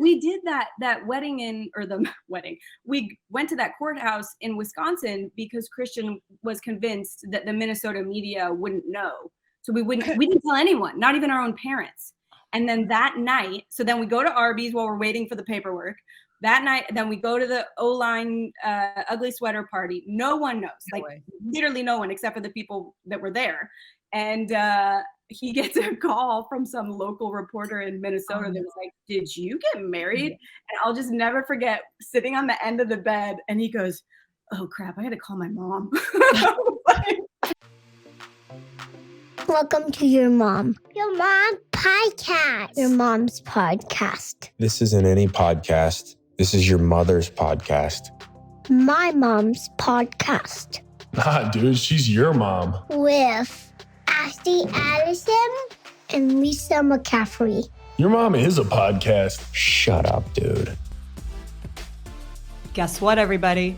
we did that wedding we went to that courthouse in Wisconsin because Christian was convinced that the Minnesota media wouldn't know. So we didn't tell anyone, not even our own parents. And then that night, so then we go to Arby's while we're waiting for the paperwork. That night, then we go to the O-line ugly sweater party. No one knows, literally no one except for the people that were there. And he gets a call from some local reporter in Minnesota that was like, "Did you get married?" And I'll just never forget sitting on the end of the bed, and he goes, "Oh crap, I got to call my mom." Welcome to Your Mom Podcast. Your mom's podcast. This isn't any podcast. This is your mother's podcast. My mom's podcast. Nah, dude, she's your mom. With Ashley Addison and Lisa McCaffrey. Your mom is a podcast. Shut up, dude. Guess what, everybody?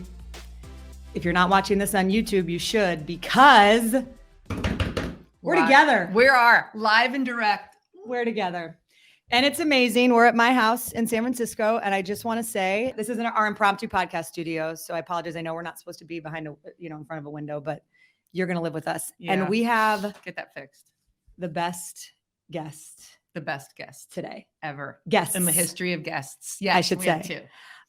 If you're not watching this on YouTube, you should, because we're together. We are live and direct. We're together. And it's amazing. We're at my house in San Francisco. And I just want to say, this isn't our impromptu podcast studio. So I apologize. I know we're not supposed to be behind in front of a window, but you're going to live with us. Yeah. And we have get that fixed. The best guest today ever. Guests in the history of guests. Yeah, I should say.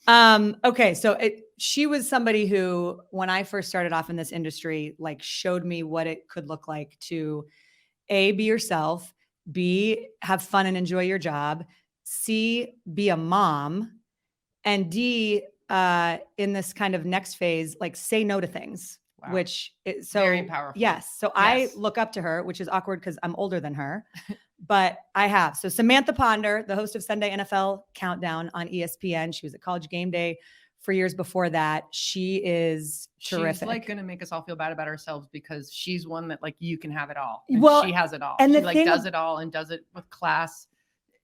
Okay. So she was somebody who, when I first started off in this industry, showed me what it could look like to A, be yourself, B, have fun and enjoy your job, C, be a mom, and D, in this kind of next phase, say no to things. Wow. Which is so very powerful. Yes. So yes. I look up to her, which is awkward because I'm older than her, but I have. So Samantha Ponder, the host of Sunday NFL Countdown on ESPN. She was at College Game Day for years before that. She is terrific. She's going to make us all feel bad about ourselves because she's one that you can have it all. Well, she has it all. And she does it all and does it with class,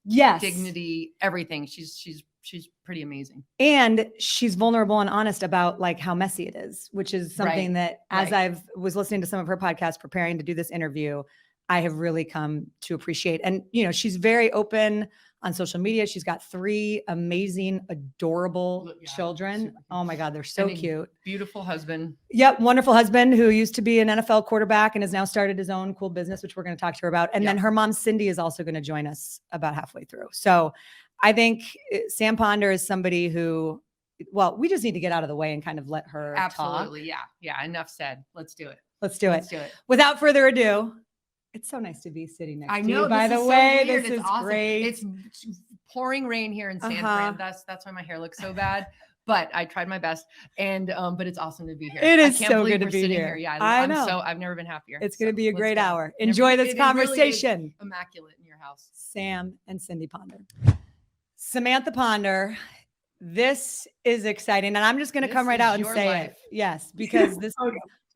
yes, dignity, everything. She's pretty amazing. And she's vulnerable and honest about how messy it is, which is something that as I've was listening to some of her podcasts, preparing to do this interview, I have really come to appreciate. And, she's very open on social media. She's got 3 amazing, adorable children. Oh my God. They're so cute. Beautiful husband. Yep. Wonderful husband who used to be an NFL quarterback and has now started his own cool business, which we're going to talk to her about. And then her mom, Cindi, is also going to join us about halfway through. So I think Sam Ponder is somebody who, we just need to get out of the way and kind of let her Absolutely. talk. Yeah. Enough said. Let's do it. Let's do it. Without further ado, it's so nice to be sitting next to you. By the way, so this is awesome. Great. It's pouring rain here in San Fran. That's why my hair looks so bad. But I tried my best, and but it's awesome to be here. It is so good to be here. Yeah, I know. I've never been happier. It's going to be a great hour. Enjoy this conversation. Really immaculate in your house. Sam and Cindi Ponder. Samantha Ponder. This is exciting, and I'm just going to come right out and say it. Yes, because this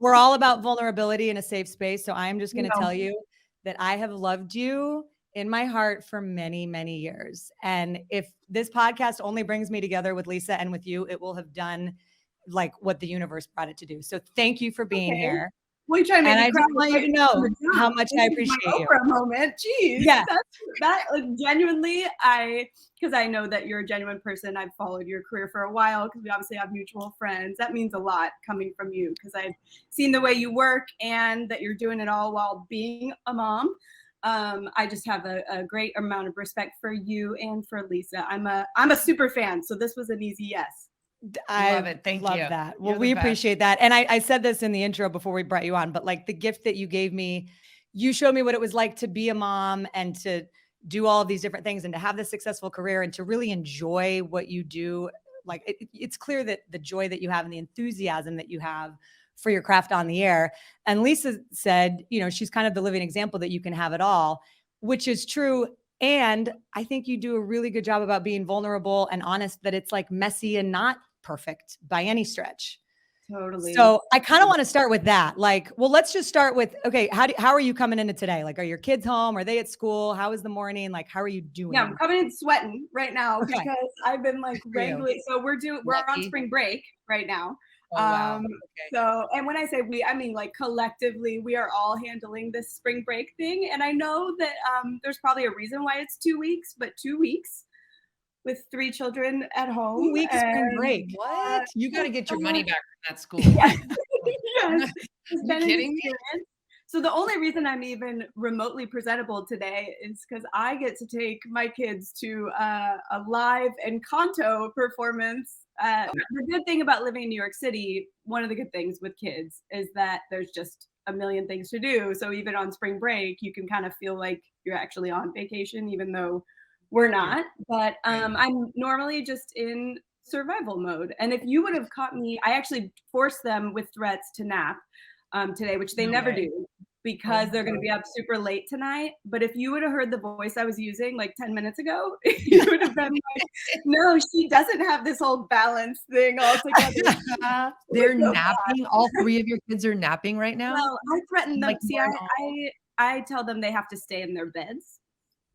we're all about vulnerability in a safe space. So I'm just going to tell you that I have loved you in my heart for many, many years. And if this podcast only brings me together with Lisa and with you, it will have done what the universe brought it to do. So thank you for being here. Well, and I just want you to know how much I appreciate you. For a moment, jeez. Yeah, that genuinely, because I know that you're a genuine person. I've followed your career for a while because we obviously have mutual friends. That means a lot coming from you because I've seen the way you work and that you're doing it all while being a mom. I just have a great amount of respect for you and for Lisa. I'm a super fan, so this was an easy yes. I love it. Thank you. Love that. Well, we appreciate that. And I said this in the intro before we brought you on, but the gift that you gave me, you showed me what it was like to be a mom and to do all of these different things and to have this successful career and to really enjoy what you do. It's clear that the joy that you have and the enthusiasm that you have for your craft on the air. And Lisa said, she's kind of the living example that you can have it all, which is true. And I think you do a really good job about being vulnerable and honest, that it's messy and not perfect by any stretch. Totally. So I kind of want to start with that. Let's just start with, okay, how are you coming into today? Are your kids home? Are they at school? How is the morning? How are you doing? Yeah, I'm coming in sweating right now because I've been wrangling. So we're on spring break right now. Oh, wow. Okay. So, and when I say we, I mean collectively, we are all handling this spring break thing. And I know that there's probably a reason why it's 2 weeks, but 2 weeks with 3 children at home. 2 weeks spring break. What? You got to get your money back from that school. Yes. Yes. It's You been an kidding me? experience. So the only reason I'm even remotely presentable today is because I get to take my kids to a live Encanto performance. The good thing about living in New York City, one of the good things with kids is that there's just a million things to do. So even on spring break, you can kind of feel like you're actually on vacation, even though we're not. But I'm normally just in survival mode. And if you would have caught me, I actually forced them with threats to nap today, which they never do because they're going to be up super late tonight. But if you would have heard the voice I was using like 10 minutes ago, you would have been like, no, she doesn't have this whole balance thing all together. They're napping. All 3 of your kids are napping right now? Well, I threaten them. Like See, I tell them they have to stay in their beds.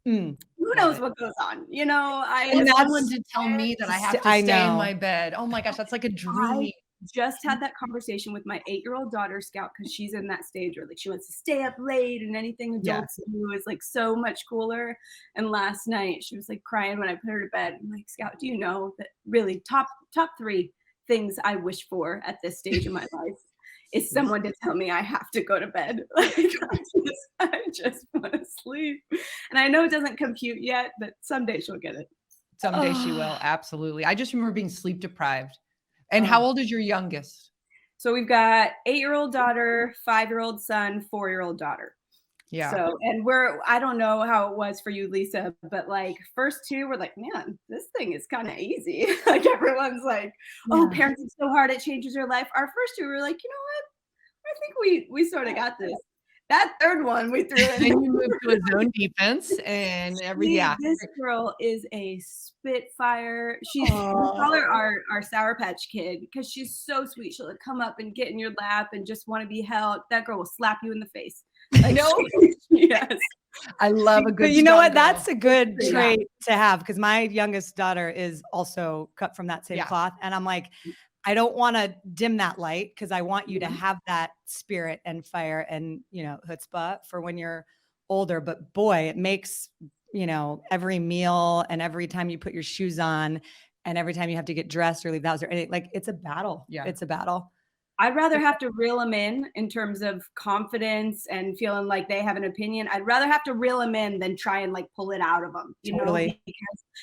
Mm. Who knows what goes on? You know, And someone to tell me that I have to stay in my bed. Oh my gosh, that's like a dream. Just had that conversation with my 8-year-old daughter, Scout, because she's in that stage where like she wants to stay up late and anything adults do is like so much cooler. And last night she was like crying when I put her to bed. I'm like, Scout, do you know that really top 3 things I wish for at this stage of my life is someone to tell me I have to go to bed. Like I just want to sleep. And I know it doesn't compute yet, but someday she'll get it. Someday she will. Absolutely. I just remember being sleep deprived. And how old is your youngest? So we've got 8-year-old daughter, 5-year-old son, 4-year-old daughter. Yeah. So, and I don't know how it was for you, Lisa, but like first 2 were like, man, this thing is kind of easy. Like everyone's like, oh, parenting so hard, it changes your life. Our first 2 were like, you know what? I think we sort of got this. That 3rd one we threw in. Then you moved to a zone defense and This girl is a spitfire. We call her our Sour Patch Kid because she's so sweet. She'll come up and get in your lap and just want to be held. That girl will slap you in the face. Like, no. Yes. I love a good. But you know what? That's a good trait to have because my youngest daughter is also cut from that same cloth. And I'm like, I don't want to dim that light because I want you to have that spirit and fire and, chutzpah for when you're older. But boy, it makes, every meal and every time you put your shoes on and every time you have to get dressed or leave the house or anything, like it's a battle. Yeah. It's a battle. I'd rather have to reel them in terms of confidence and feeling like they have an opinion. I'd rather have to reel them in than try and like pull it out of them. Totally.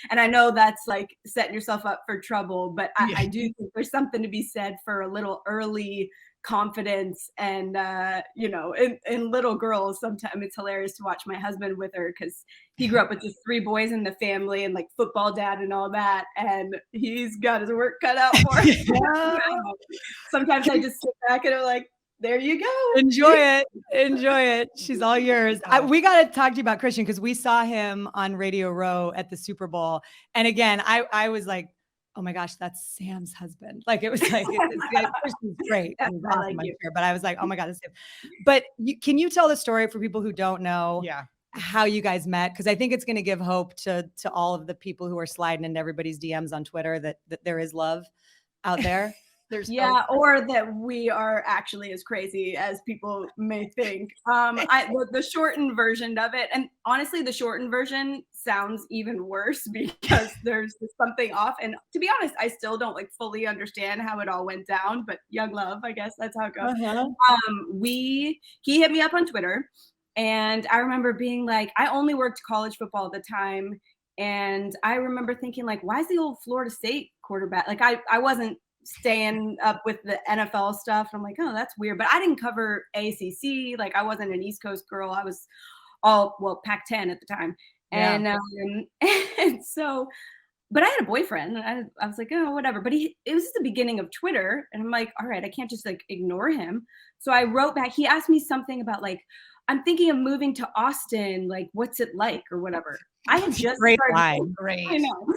And I know that's like setting yourself up for trouble, but I do think there's something to be said for a little early confidence and in little girls. Sometimes it's hilarious to watch my husband with her because he grew up with just 3 boys in the family and like football dad and all that, and he's got his work cut out for him. Sometimes I just sit back and I'm like, there you go. Enjoy it. She's all yours. We got to talk to you about Christian because we saw him on Radio Row at the Super Bowl, and again I was like, oh my gosh, that's Sam's husband. Like it was like, Christian's great. He's awesome, I'm sure. But I was like, oh my God, that's him. But can you tell the story for people who don't know how you guys met? Because I think it's going to give hope to all of the people who are sliding into everybody's DMs on Twitter that there is love out there. Or that we are actually as crazy as people may think. The shortened version of it, and honestly, the shortened version sounds even worse because there's something off. And to be honest, I still don't like fully understand how it all went down. But young love, I guess that's how it goes. He hit me up on Twitter, and I remember being like, I only worked college football at the time, and I remember thinking like, why is the old Florida State quarterback? Like I wasn't staying up with the NFL stuff. I'm like, oh, that's weird. But I didn't cover ACC. Like I wasn't an East Coast girl. I was Pac-10 at the time. And so, but I had a boyfriend and I was like, oh, whatever. But it was just the beginning of Twitter. And I'm like, all right, I can't just like ignore him. So I wrote back, he asked me something about like, I'm thinking of moving to Austin. Like, what's it like or whatever. I had just great started. line. Great. I know.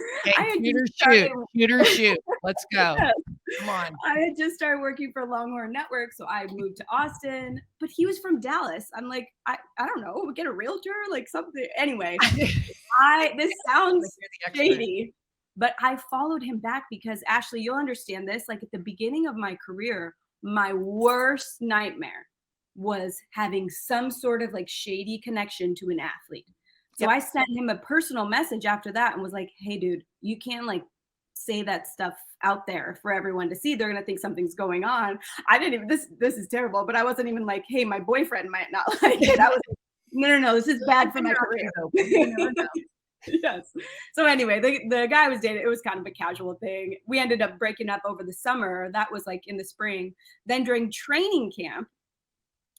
Shoot. Let's go. Yes. Come on. I had just started working for Longhorn Network, so I moved to Austin. But he was from Dallas. I'm like, I don't know, get a realtor, like something. Anyway, this sounds shady, but I followed him back because Ashley, you'll understand this. Like at the beginning of my career, my worst nightmare was having some sort of like shady connection to an athlete. So I sent him a personal message after that and was like, hey, dude, you can't like say that stuff out there for everyone to see. They're going to think something's going on. I didn't even, this is terrible, but I wasn't even like, hey, my boyfriend might not like it. I was like, no, this is bad for my career. Yes. So anyway, the guy I was dating, it was kind of a casual thing. We ended up breaking up over the summer. That was like in the spring. Then during training camp,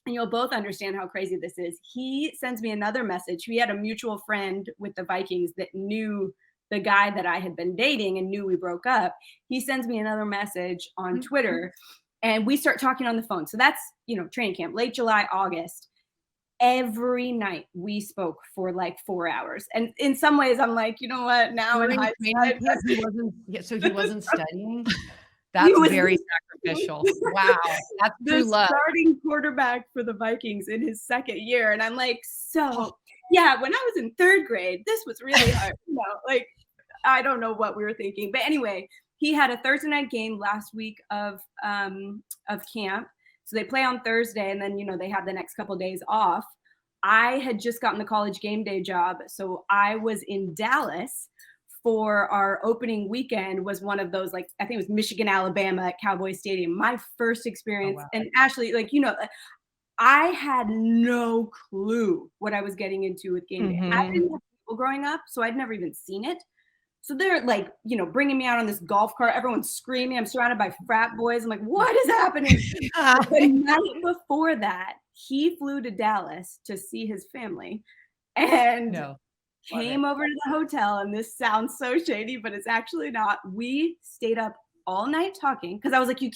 and you'll both understand how crazy this is, he sends me another message. We had a mutual friend with the Vikings that knew the guy that I had been dating and knew we broke up. He sends me another message on Twitter and we start talking on the phone. So that's, training camp, late July, August. Every night we spoke for like 4 hours. And in some ways I'm like, you know what, now in hindsight, he wasn't studying. That's very sacrificial. Wow. That's true love. Starting quarterback for the Vikings in his second year. And I'm like, yeah, when I was in third grade, this was really hard. Like, I don't know what we were thinking. But anyway, he had a Thursday night game last week of camp. So they play on Thursday and then, they have the next couple of days off. I had just gotten the college game day job. So I was in Dallas for our opening weekend. Was one of those, like, I think it was Michigan, Alabama at Cowboy Stadium. My first experience. Oh, wow. And Ashley, like, I had no clue what I was getting into with game day. I didn't have people growing up, so I'd never even seen it. So they're like, bringing me out on this golf cart. Everyone's screaming. I'm surrounded by frat boys. I'm like, what is happening? The night before that, he flew to Dallas to see his family and came over to the hotel. And this sounds so shady, but it's actually not. We stayed up all night talking because I was like, I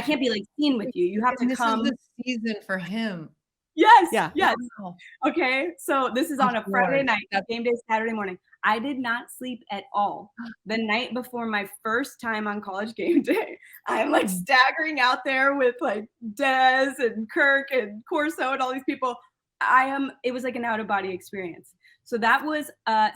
can't be like seen with you. You have to come. This is the season for him. Yes. Yeah. Yes. Wow. Okay. So this is on a Friday night, game day, Saturday morning. I did not sleep at all the night before my first time on college game day. I'm like staggering out there with like Des and Kirk and Corso and all these people. It was like an out of body experience. So that was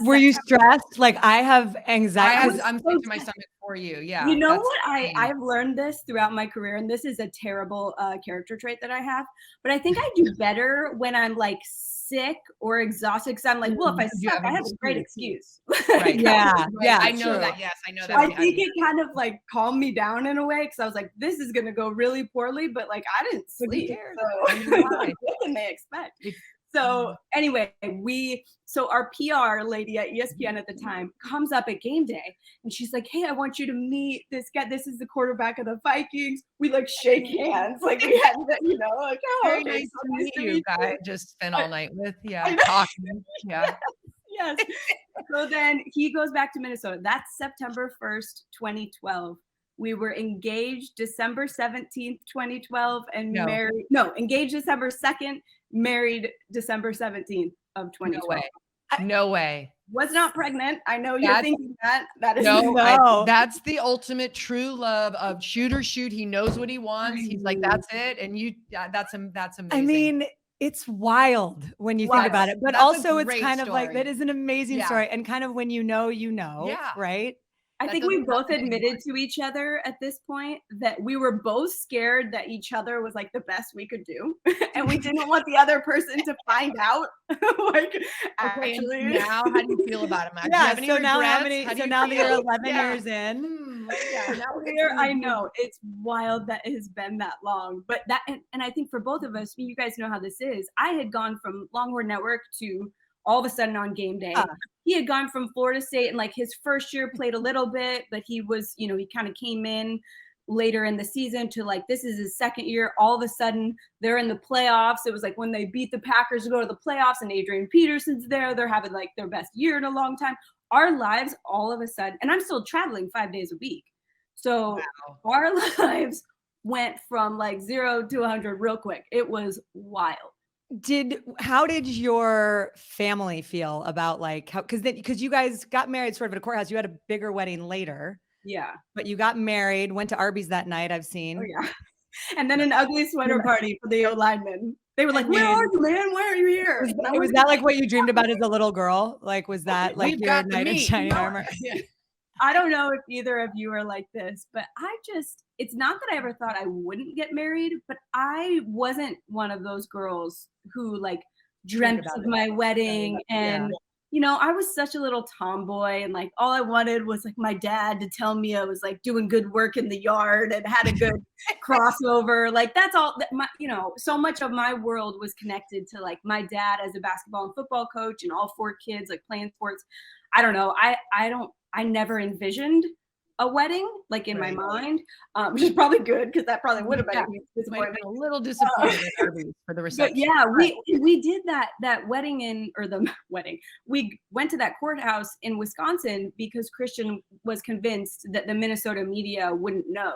were you stressed? Like, I have anxiety. I'm sick to my stomach for you. Yeah. You know what? I've learned this throughout my career, and this is a terrible character trait that I have, but I think I do better when I'm like sick or exhausted, because I'm like, well, if I suck, I have a great excuse. Right. Yeah. I know that. Yes, I know that. I think it kind of like calmed me down in a way, because I was like, this is going to go really poorly, but like I didn't sleep. So what can they expect? So anyway, so our PR lady at ESPN at the time comes up at game day and she's like, hey, I want you to meet this guy. This is the quarterback of the Vikings. We like shake hands. Like we had, like, oh, very nice to meet you guys. Just spent all night with, talking. Yeah. Yes. So then he goes back to Minnesota. That's September 1st, 2012. We were engaged December 17th, 2012 and married. No, engaged December 2nd, married December 17th of 2012. No way. Was not pregnant. I know you're thinking that. That is that's the ultimate true love of shoot or shoot. He knows what he wants. He's like, that's it. And that's amazing. I mean, it's wild when you think about it, but that's also it's kind of like, that is an amazing story. And kind of when right? I think we both admitted to each other at this point that we were both scared that each other was like the best we could do. And we didn't want the other person to find out. Actually. Now, how do you feel about him? So now that you're 11 years in. I know it's wild that it has been that long, but and I think for both of us, you guys know how this is. I had gone from Longhorn Network to all of a sudden on game day. He had gone from Florida State and like his first year played a little bit, but he was, he kind of came in later in the season to like, this is his second year. All of a sudden they're in the playoffs. It was like when they beat the Packers to go to the playoffs and Adrian Peterson's there. They're having like their best year in a long time. Our lives all of a sudden, and I'm still traveling 5 days a week. So our lives went from like 0 to 100 real quick. It was wild. How did your family feel about like because you guys got married sort of at a courthouse, you had a bigger wedding later. Yeah. But you got married, went to Arby's that night, I've seen. Oh yeah. And then an ugly sweater party for the O-linemen. They were like, where are you, man? Why are you here? Was that like what you dreamed about as a little girl? Like, was that like your knight in shining armor? Yeah. I don't know if either of you are like this, but it's not that I ever thought I wouldn't get married, but I wasn't one of those girls who like dreamt of my wedding and I was such a little tomboy, and like all I wanted was like my dad to tell me I was like doing good work in the yard and had a good crossover. Like that's all that so much of my world was connected to like my dad as a basketball and football coach and all 4 kids like playing sports. I don't know. I never envisioned a wedding like in my mind, which is probably good because that probably would have been a little disappointed for the reception. But yeah, we did that wedding we went to that courthouse in Wisconsin because Christian was convinced that the Minnesota media wouldn't know.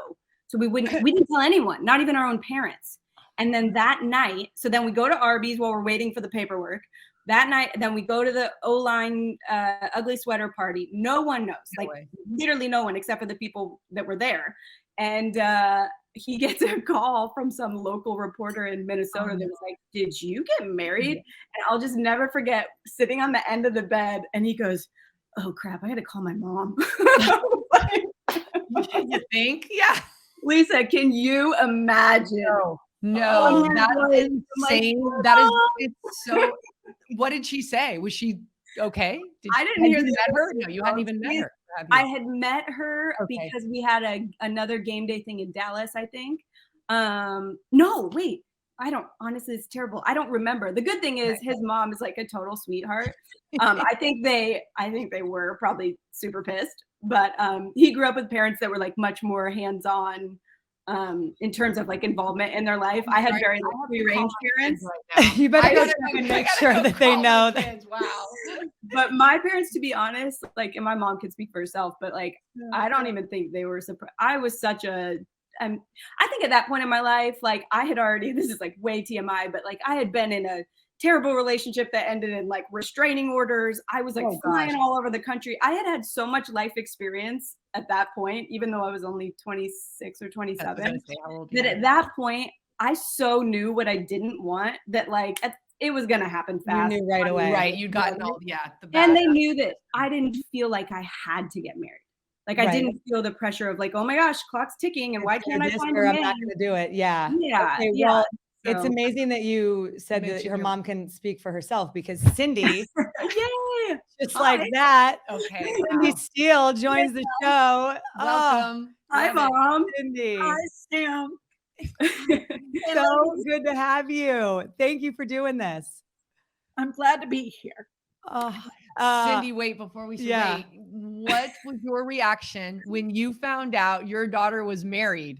So we didn't tell anyone, not even our own parents. And then that night, so then we go to Arby's while we're waiting for the paperwork. That night, then we go to the O-line ugly sweater party. No one knows, literally no one except for the people that were there. And he gets a call from some local reporter in Minnesota that was like, "Did you get married?" And I'll just never forget sitting on the end of the bed, and he goes, "Oh crap, I got to call my mom." You think? Yeah. Lisa, can you imagine? No, that is insane. It's so. What did she say? Was she okay? I didn't hear her. No, you hadn't even met her. I had met her because we had another game day thing in Dallas, I think. No, wait. Honestly, it's terrible. I don't remember. The good thing is his mom is like a total sweetheart. I think they were probably super pissed, but he grew up with parents that were like much more hands-on in terms of like involvement in their life. I had very like free-range parents. You better go check and make sure that they know that. Wow. But my parents, to be honest, like, and my mom could speak for herself, but like, I don't even think they were surprised. I was such a, I think at that point in my life, like I had already, this is like way TMI, but like I had been in a terrible relationship that ended in like restraining orders. I was like flying all over the country. I had so much life experience at that point, even though I was only 26 or 27. That at that point, I so knew what I didn't want that like it was going to happen fast. You knew right away. Right. You'd gotten all, and they knew that I didn't feel like I had to get married. Like I didn't feel the pressure of like, oh my gosh, clock's ticking and why can't I find a man? I'm not going to do it. Yeah. Yeah. Okay, well, it's amazing that you said that her mom can speak for herself because Cindi, just like that, Cindi Steele joins the show. Welcome. Hi, Mom. Cindi. Hi, Sam. So good to have you. Thank you for doing this. I'm glad to be here. Cindi, wait, before we say, what was your reaction when you found out your daughter was married?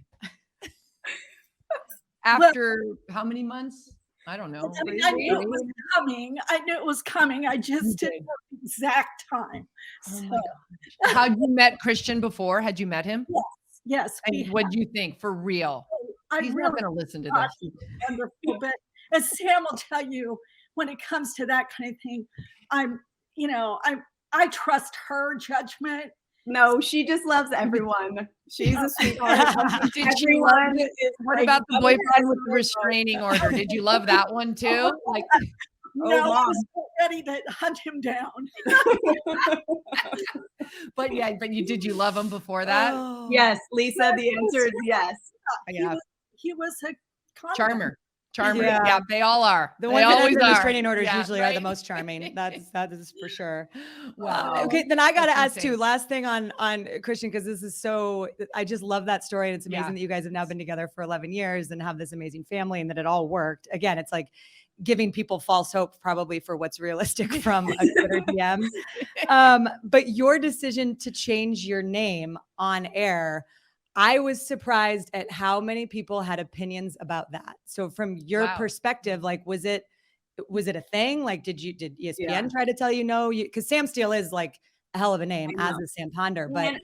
After how many months? I don't know. I knew it was coming. I just didn't know the exact time. Had you met Christian before? Had you met him? Yes. And what do you think? For real? He's not going to listen to this. Wonderful, but as Sam will tell you, when it comes to that kind of thing, I trust her judgment. No, she just loves everyone. She's a sweetheart. What about the boyfriend with the restraining order? Did you love that one too? Like, no, I was ready to hunt him down. But did you love him before that? Yes, Lisa. The answer is yes. He was a charmer. Yeah, they all are. The ones that under restraining orders usually are the most charming. That is for sure. Wow. Okay, then I got to ask too. Last thing on Christian, because this is so. I just love that story, and it's amazing that you guys have now been together for 11 years and have this amazing family, and that it all worked. Again, it's like giving people false hope, probably for what's realistic from a Twitter DM. But your decision to change your name on air. I was surprised at how many people had opinions about that. So from your perspective, like, was it a thing? Like, did ESPN try to tell you no? Because Sam Steele is like a hell of a name, as is Sam Ponder. But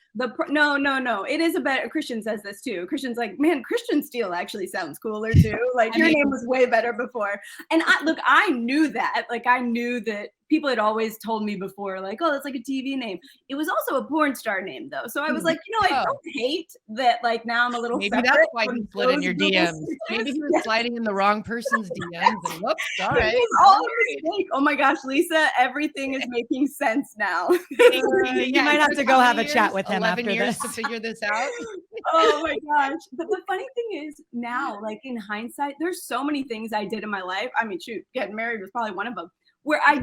no, it is a better. Christian says this too. Christian's like, man, Christian Steele actually sounds cooler too. Like your name was way better before. And I knew that. Like I knew that people had always told me before, like, oh, that's like a TV name. It was also a porn star name though. So I was like, I don't hate that. Like now I'm a little. Maybe that's why he slid in your DMs. Maybe he was sliding in the wrong person's DMs. And whoops, sorry. It was all a mistake. Oh my gosh, Lisa, everything is making sense now. You might have to go have a chat with him 11 after years this to figure this out. Oh my gosh. But the funny thing is now, like in hindsight, there's so many things I did in my life. I mean, shoot, getting married was probably one of them. where I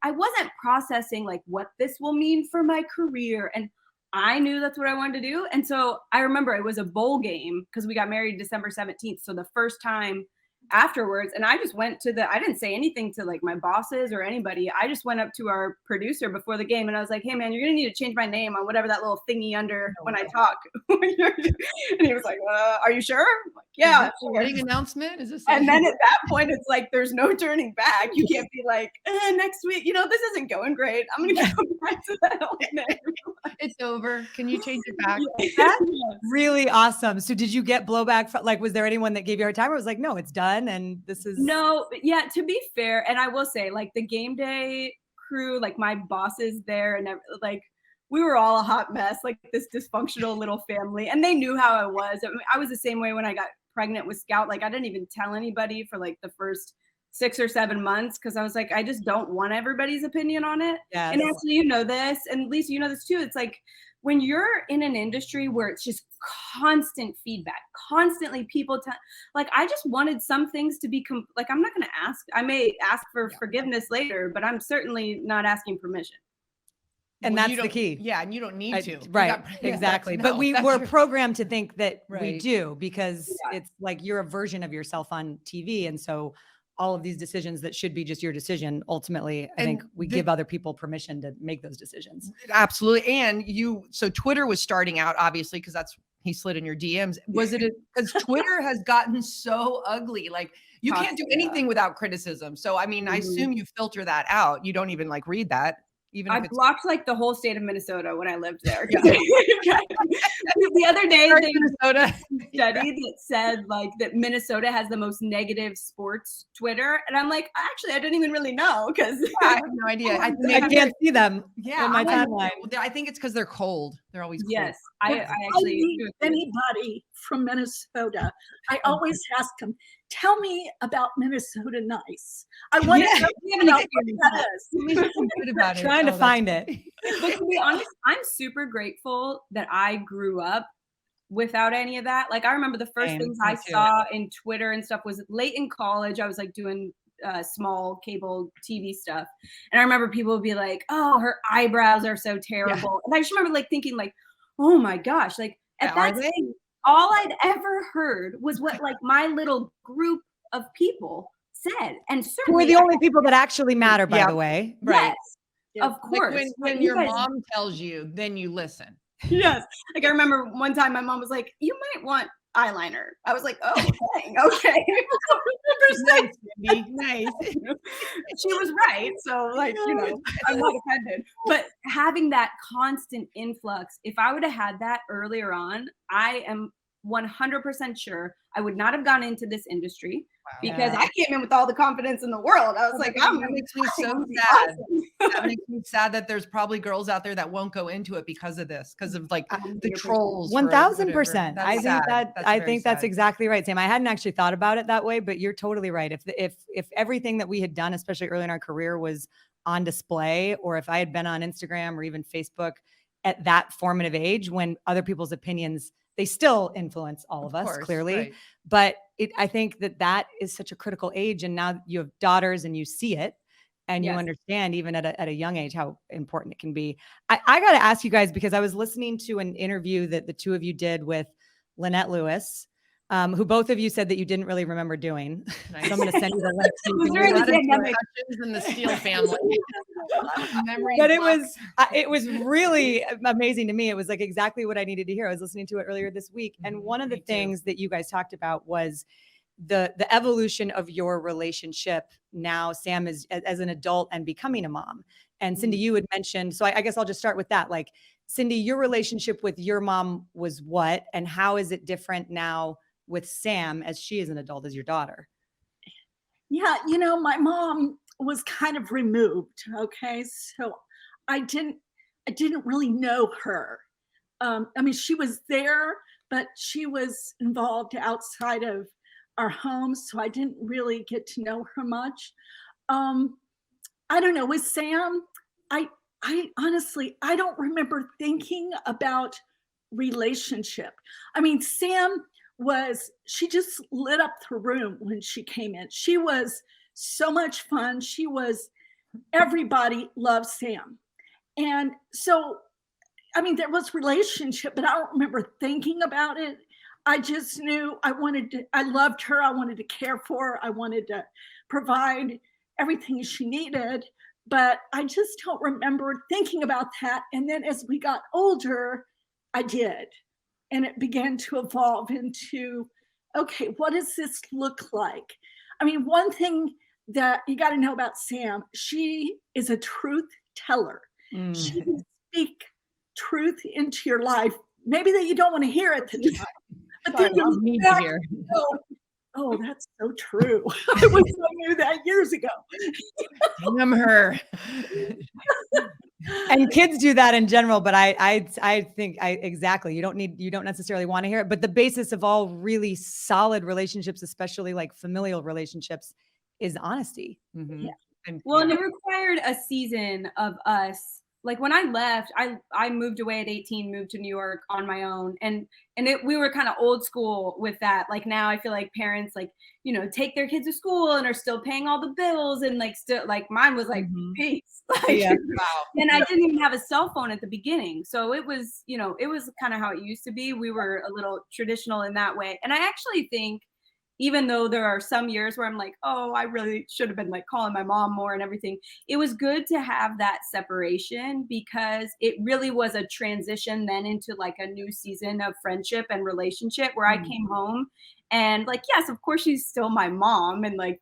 wasn't processing like what this will mean for my career. And I knew that's what I wanted to do. And so I remember it was a bowl game because we got married December 17th. So the first time afterwards, and I just went to I didn't say anything to like my bosses or anybody. I just went up to our producer before the game and I was like, hey man, you're gonna need to change my name on whatever that little thingy under when I talk. And he was like, are you sure? I'm like, yeah. A wedding announcement? Is this? And then at that point, it's like, there's no turning back. You can't be like, next week, this isn't going great. I'm going to go back to that. It's over. Can you change it back? That's really awesome. So did you get blowback? Like, was there anyone that gave you a hard time or was like, no, it's done and this is. No, yeah, to be fair. And I will say like the game day crew, like my bosses there and like, we were all a hot mess, like this dysfunctional little family. And they knew how I was. I mean, I was the same way when I got pregnant with Scout. Like I didn't even tell anybody for like the first 6 or 7 months because I was like, I just don't want everybody's opinion on it. Yes. And actually, this, and Lisa, this too. It's like when you're in an industry where it's just constant feedback, constantly people like I just wanted some things to be like I'm not going to ask. I may ask for forgiveness later, but I'm certainly not asking permission. And that's the key. Yeah. And you don't need to. Right. Exactly. But we were programmed to think that we do because it's like you're a version of yourself on TV. And so all of these decisions that should be just your decision, ultimately, I think we give other people permission to make those decisions. Absolutely. And so Twitter was starting out, obviously, because he slid in your DMs. Was it because Twitter has gotten so ugly? Like you can't do anything without criticism. So, I mean, I assume you filter that out. You don't even like read that. Even I blocked like the whole state of Minnesota when I lived there. The other day, they Minnesota study that said like that Minnesota has the most negative sports Twitter, and I'm like, actually, I didn't even really know because I have no idea. I can't see them. In my timeline. I think it's because they're cold. They're always cold. Yes, I actually anybody from Minnesota. I always ask them, tell me about Minnesota nice. I want to know what that is. Trying to find it. But to be honest, I'm super grateful that I grew up without any of that. Like I remember the first things I saw in Twitter and stuff was late in college. I was like doing small cable TV stuff. And I remember people would be like, oh, her eyebrows are so terrible. Yeah. And I just remember like thinking like, oh my gosh, like at that time, all I'd ever heard was what like my little group of people said. And certainly we're the only people that actually matter, by the way. Right. Yes, of course. Like when your mom tells you, then you listen. Yes. Like I remember one time my mom was like, you might want eyeliner. I was like, oh, dang, okay. Nice. She was right. So like, I'm not offended. But having that constant influx, if I would have had that earlier on, I am 100% sure I would not have gone into this industry because I came in with all the confidence in the world. I was like, that makes me so sad. Awesome. That makes me sad that there's probably girls out there that won't go into it because of this, because of like the trolls. 1000%. I think that's exactly right, Sam. I hadn't actually thought about it that way, but you're totally right. If everything that we had done, especially early in our career, was on display, or if I had been on Instagram or even Facebook at that formative age when other people's opinions, they still influence all of us, clearly. Right. But I think that is such a critical age. And now you have daughters and you see it and you understand even at a young age how important it can be. I got to ask you guys, because I was listening to an interview that the two of you did with Lynette Lewis, who both of you said that you didn't really remember doing. Nice. So I'm going to send you the link. In the Steele family. But it was really amazing to me. It was like exactly what I needed to hear. I was listening to it earlier this week. And one of the things that you guys talked about was the evolution of your relationship now, Sam, as an adult and becoming a mom. And Cindi, you had mentioned, so I guess I'll just start with that. Like, Cindi, your relationship with your mom was what, and how is it different now with Sam as she is an adult, as your daughter? Yeah, my mom was kind of removed. Okay, so I didn't really know her. I mean, she was there, but she was involved outside of our home, so I didn't really get to know her much. I don't know. With Sam, I honestly, I don't remember thinking about relationship. I mean, Sam she just lit up the room when she came in. She was so much fun. Everybody loved Sam. And so, I mean, there was relationship, but I don't remember thinking about it. I just knew I loved her. I wanted to care for her. I wanted to provide everything she needed, but I just don't remember thinking about that. And then as we got older, I did. And it began to evolve into, okay, what does this look like? I mean, one thing that you got to know about Sam, she is a truth teller. She can speak truth into your life, maybe that you don't want to hear at the time. But then you need to hear. Oh, that's so true. I wish I knew that years ago. Damn her. And kids do that in general, but I think exactly. You don't necessarily want to hear it, but the basis of all really solid relationships, especially like familial relationships, is honesty. Mm-hmm. Yeah. And it required a season of us. Like when I left, I moved away at 18, moved to New York on my own. And we were kind of old school with that. Like now I feel like parents like, take their kids to school and are still paying all the bills. And like, still like mine was like, peace. Like, yeah, wow. And I didn't even have a cell phone at the beginning. So it was, it was kind of how it used to be. We were a little traditional in that way. And I actually think, even though there are some years where I'm like, oh, I really should have been like calling my mom more and everything. It was good to have that separation because it really was a transition then into like a new season of friendship and relationship where I came home and like, yes, of course she's still my mom. And like,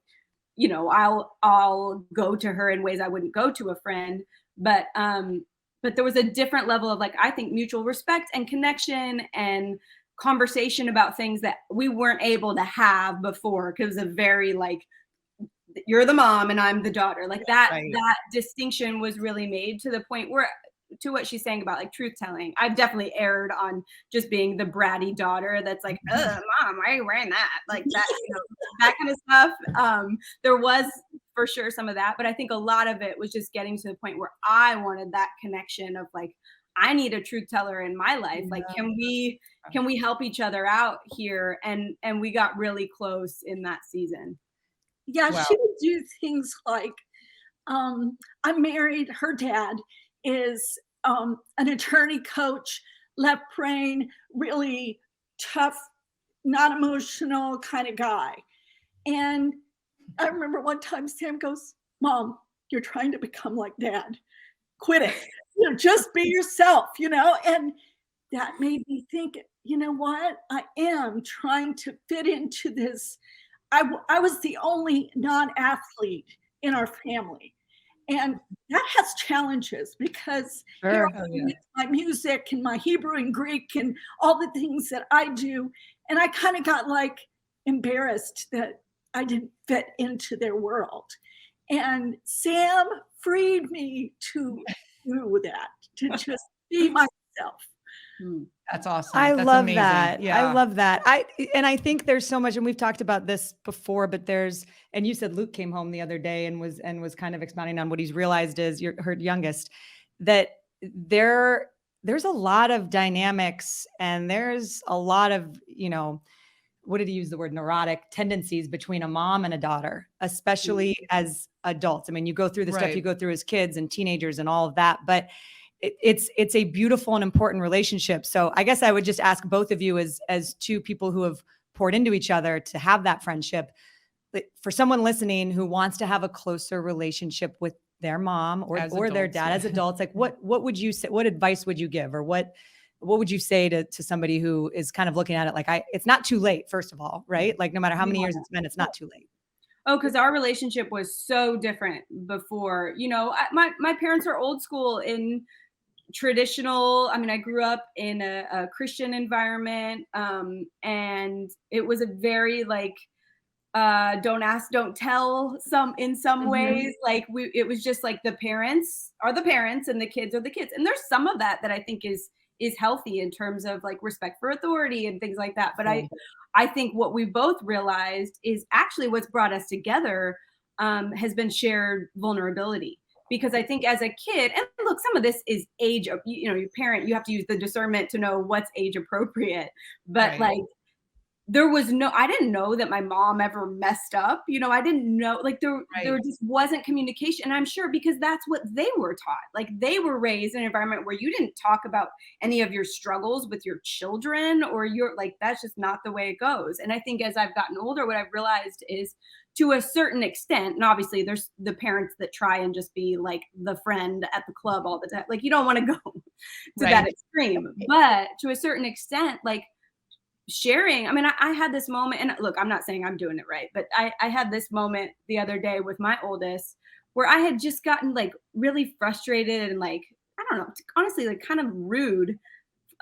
I'll go to her in ways I wouldn't go to a friend. But there was a different level of like, I think mutual respect and connection and conversation about things that we weren't able to have before because of very like you're the mom and I'm the daughter, like that right. That distinction was really made to the point where, to what she's saying about like truth telling, I've definitely erred on just being the bratty daughter that's like, mom, why are you wearing that, like that, that kind of stuff. There was for sure some of that, but I think a lot of it was just getting to the point where I wanted that connection of like, I need a truth teller in my life. Like, can we help each other out here? And we got really close in that season. Yeah, Wow. she would do things like, I'm married. Her dad is an attorney coach, left brain, really tough, not emotional kind of guy. And I remember one time Sam goes, Mom, you're trying to become like Dad. Quit it. Just be yourself, and that made me think, you know what? I am trying to fit into this. I was the only non-athlete in our family. And that has challenges because Sure. my music and my Hebrew and Greek and all the things that I do. And I kind of got like embarrassed that I didn't fit into their world. And Sam freed me to do that, to just be myself. That's awesome. I That's love amazing. that. Yeah. I love that. I think there's so much, and we've talked about this before, but and you said Luke came home the other day and was kind of expounding on what he's realized is her youngest, that there's a lot of dynamics and there's a lot of, what did he use the word, neurotic tendencies between a mom and a daughter, especially as adults. I mean, you go through the stuff you go through as kids and teenagers and all of that, but it's a beautiful and important relationship. So I guess I would just ask both of you as two people who have poured into each other to have that friendship. For someone listening who wants to have a closer relationship with their mom or their dad as adults, like what would you say? What advice would you give, or what would you say to somebody who is kind of looking at it like it's not too late, first of all, right? Like no matter how many years it's been, it's not too late. Oh, because our relationship was so different before. My parents are old school in traditional. I mean, I grew up in a Christian environment, and it was a very like don't ask, don't tell in some ways. Like it was just like the parents are the parents and the kids are the kids. And there's some of that I think is healthy in terms of like respect for authority and things like that. But I think what we both realized is actually what's brought us together has been shared vulnerability. Because I think as a kid, and look, some of this is age, your parent, you have to use the discernment to know what's age appropriate. But like there was I didn't know that my mom ever messed up. I didn't know, like there just wasn't communication. And I'm sure because that's what they were taught. Like they were raised in an environment where you didn't talk about any of your struggles with your children, or that's just not the way it goes. And I think as I've gotten older, what I've realized is, to a certain extent, and obviously there's the parents that try and just be like the friend at the club all the time. Like you don't want to go to that extreme, but to a certain extent, like sharing. I mean, I had this moment, and look, I'm not saying I'm doing it right, but I had this moment the other day with my oldest where I had just gotten like really frustrated and like, I don't know, honestly, like kind of rude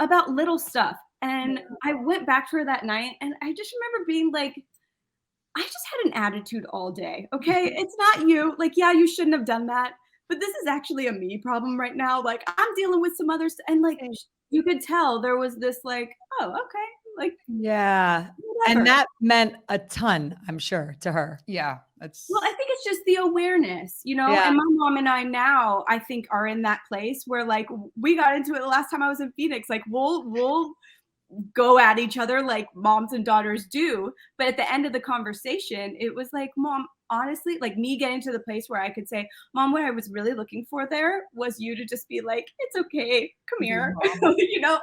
about little stuff. And I went back to her that night and I just remember being like, I just had an attitude all day. Okay. It's not you. Like, yeah, you shouldn't have done that. But this is actually a me problem right now. Like, I'm dealing with some others. And like, you could tell there was this like, oh, okay. Like, yeah. whatever. And that meant a ton, I'm sure, to her. Yeah. Well, I think it's just the awareness, Yeah. and my mom and I now, I think, are in that place where like we got into it the last time I was in Phoenix. Like we'll go at each other like moms and daughters do. But at the end of the conversation, it was like, Mom, honestly, like me getting to the place where I could say, Mom, what I was really looking for there was you to just be like, it's okay, come here.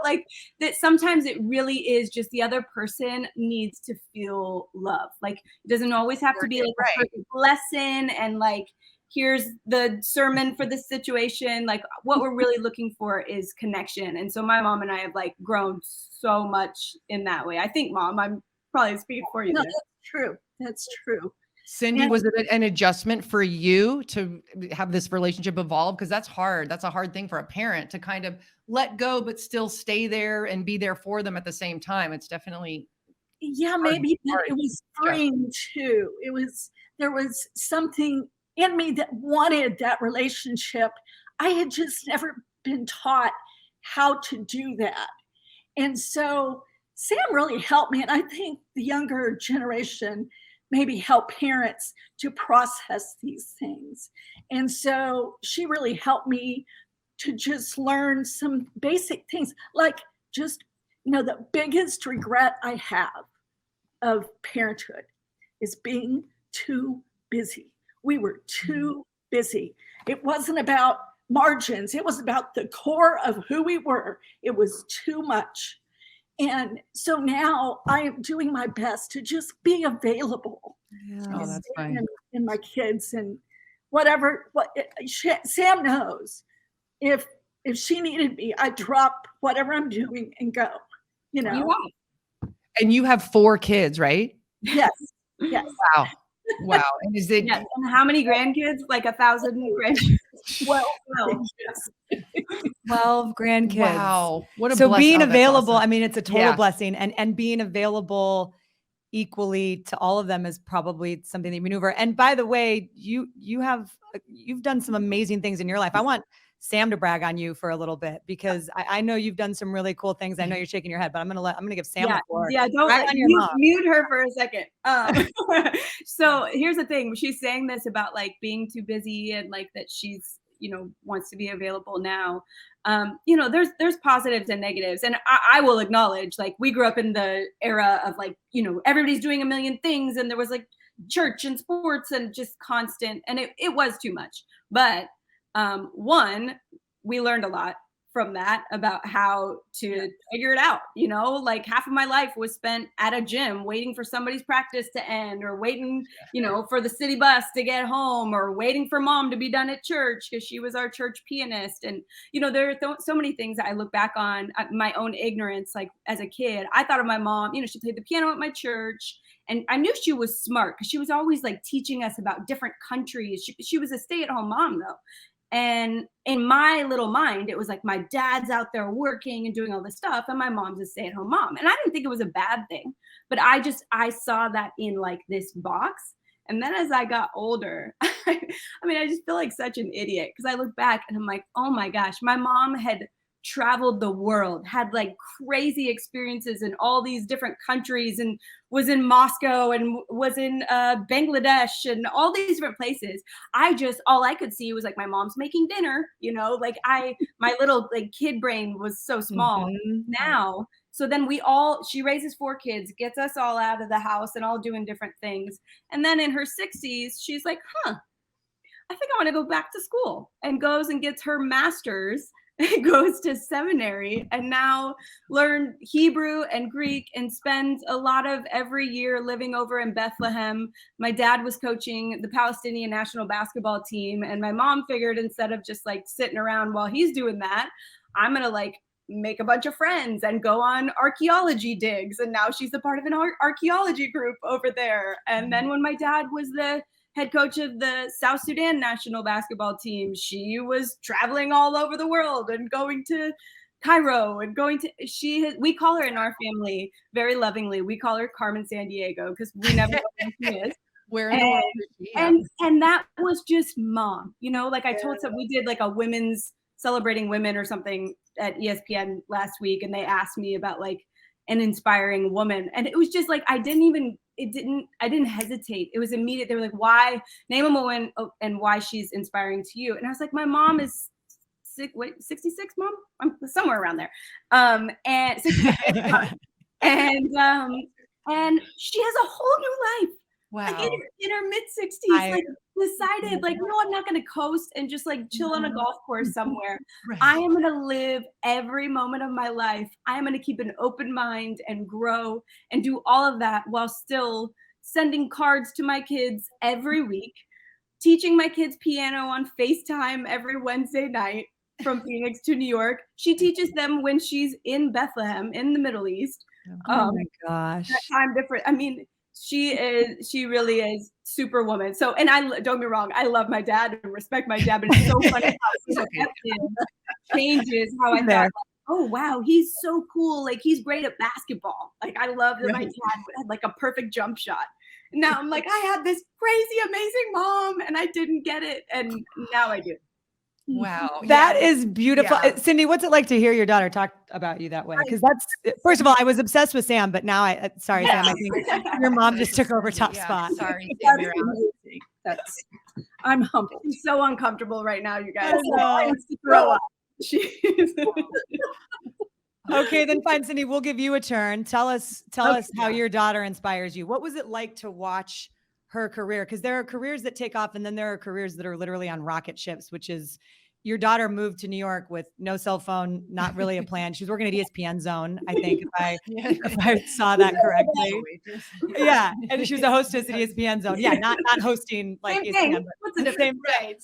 Like that sometimes it really is just the other person needs to feel love. Like it doesn't always have to be like a perfect lesson and like, here's the sermon for this situation. Like what we're really looking for is connection. And so my mom and I have like grown so much in that way. I think, Mom, I'm probably speaking for you. No, there. that's true. That's true. Cindi, was it an adjustment for you to have this relationship evolve? Because that's hard. That's a hard thing for a parent to kind of let go, but still stay there and be there for them at the same time. It's definitely. Yeah, maybe it was freeing too. There was something in me that wanted that relationship. I had just never been taught how to do that. And so Sam really helped me. And I think the younger generation maybe help parents to process these things. And so she really helped me to just learn some basic things, like just, the biggest regret I have of parenthood is being too busy. We were too busy. It wasn't about margins. It was about the core of who we were. It was too much. And so now I am doing my best to just be available. Yeah. Oh, that's fine. And my kids and whatever. Sam knows if she needed me, I'd drop whatever I'm doing and go. And you have 4 kids, right? Yes. Yes. Wow. And is it? Yes. And how many grandkids? Like 1,000 grandkids. 12. 12 grandkids. Wow. What a so blessing. being Oh, that's available, awesome. I mean, it's a total Yeah. blessing, and being available equally to all of them is probably something that you maneuver. And by the way, you've done some amazing things in your life. I want Sam to brag on you for a little bit because I know you've done some really cool things. I know you're shaking your head, but I'm gonna give Sam the floor. Yeah, don't Brag on your mom. mute her for a second. So here's the thing. She's saying this about like being too busy and like that she's, wants to be available now. There's positives and negatives. And I will acknowledge, like, we grew up in the era of like, everybody's doing a million things. And there was like church and sports and just constant, and it was too much. But one, we learned a lot from that about how to figure it out. Like half of my life was spent at a gym waiting for somebody's practice to end, or waiting, for the city bus to get home, or waiting for Mom to be done at church because she was our church pianist. And, there are so many things that I look back on my own ignorance. Like as a kid, I thought of my mom, she played the piano at my church. And I knew she was smart because she was always like teaching us about different countries. She was a stay-at-home mom though. And in my little mind, it was like my dad's out there working and doing all this stuff, and my mom's a stay-at-home mom. And I didn't think it was a bad thing, but I saw that in like this box. And then as I got older, I just feel like such an idiot because I look back and I'm like, oh my gosh, my mom had traveled the world, had like crazy experiences in all these different countries, and was in Moscow and was in Bangladesh and all these different places. All I could see was like my mom's making dinner, you know, like my little like kid brain was so small now. So then she raises 4 kids, gets us all out of the house and all doing different things. And then in her 60s, she's like, I think I want to go back to school, and goes and gets her master's, goes to seminary, and now learn Hebrew and Greek, and spends a lot of every year living over in Bethlehem. My dad was coaching the Palestinian national basketball team, and my mom figured instead of just like sitting around while he's doing that, I'm going to like make a bunch of friends and go on archaeology digs. And now she's a part of an archaeology group over there. And then when my dad was the head coach of the South Sudan national basketball team, she was traveling all over the world and going to Cairo and we call her in our family very lovingly, we call her Carmen Sandiego, because we never know who she is. Where in the world is she? And that was just mom, you know, like I told some, we did like a women's celebrating women or something at ESPN last week, and they asked me about like an inspiring woman, and it was just like I didn't hesitate. It was immediate. They were like, why name a woman and why she's inspiring to you? And I was like, my mom is 66, mom? I'm somewhere around there. And 66, and she has a whole new life. Wow. Like in her mid-60s, like decided like, no, I'm not going to coast and just like chill on a golf course somewhere. Right. I am going to live every moment of my life. I am going to keep an open mind and grow and do all of that while still sending cards to my kids every week, teaching my kids piano on FaceTime every Wednesday night from Phoenix to New York. She teaches them when she's in Bethlehem in the Middle East. Oh my gosh. That time different. I mean, she really is superwoman. So, and don't get me wrong, I love my dad and respect my dad, but it's so funny how changes how I thought, like, oh wow, he's so cool. Like he's great at basketball. Like I love that my dad had like a perfect jump shot. Now I'm like, I had this crazy, amazing mom and I didn't get it. And now I do. Wow. That is beautiful. Yeah. Cindi, what's it like to hear your daughter talk about you that way? Because that's, first of all, I was obsessed with Sam, but now sorry, Sam, I think your mom just took over top spot. Sorry. I'm humbled. I'm so uncomfortable right now, you guys. I want to throw up. Okay, then fine, Cindi, we'll give you a turn. Tell us how your daughter inspires you. What was it like to watch her career? Because there are careers that take off and then there are careers that are literally on rocket ships, which is your daughter moved to New York with no cell phone, not really a plan. She was working at ESPN Zone, I think, if I saw that correctly. Yeah, and she was a hostess at ESPN Zone. Yeah, not hosting like ESPN, but the same,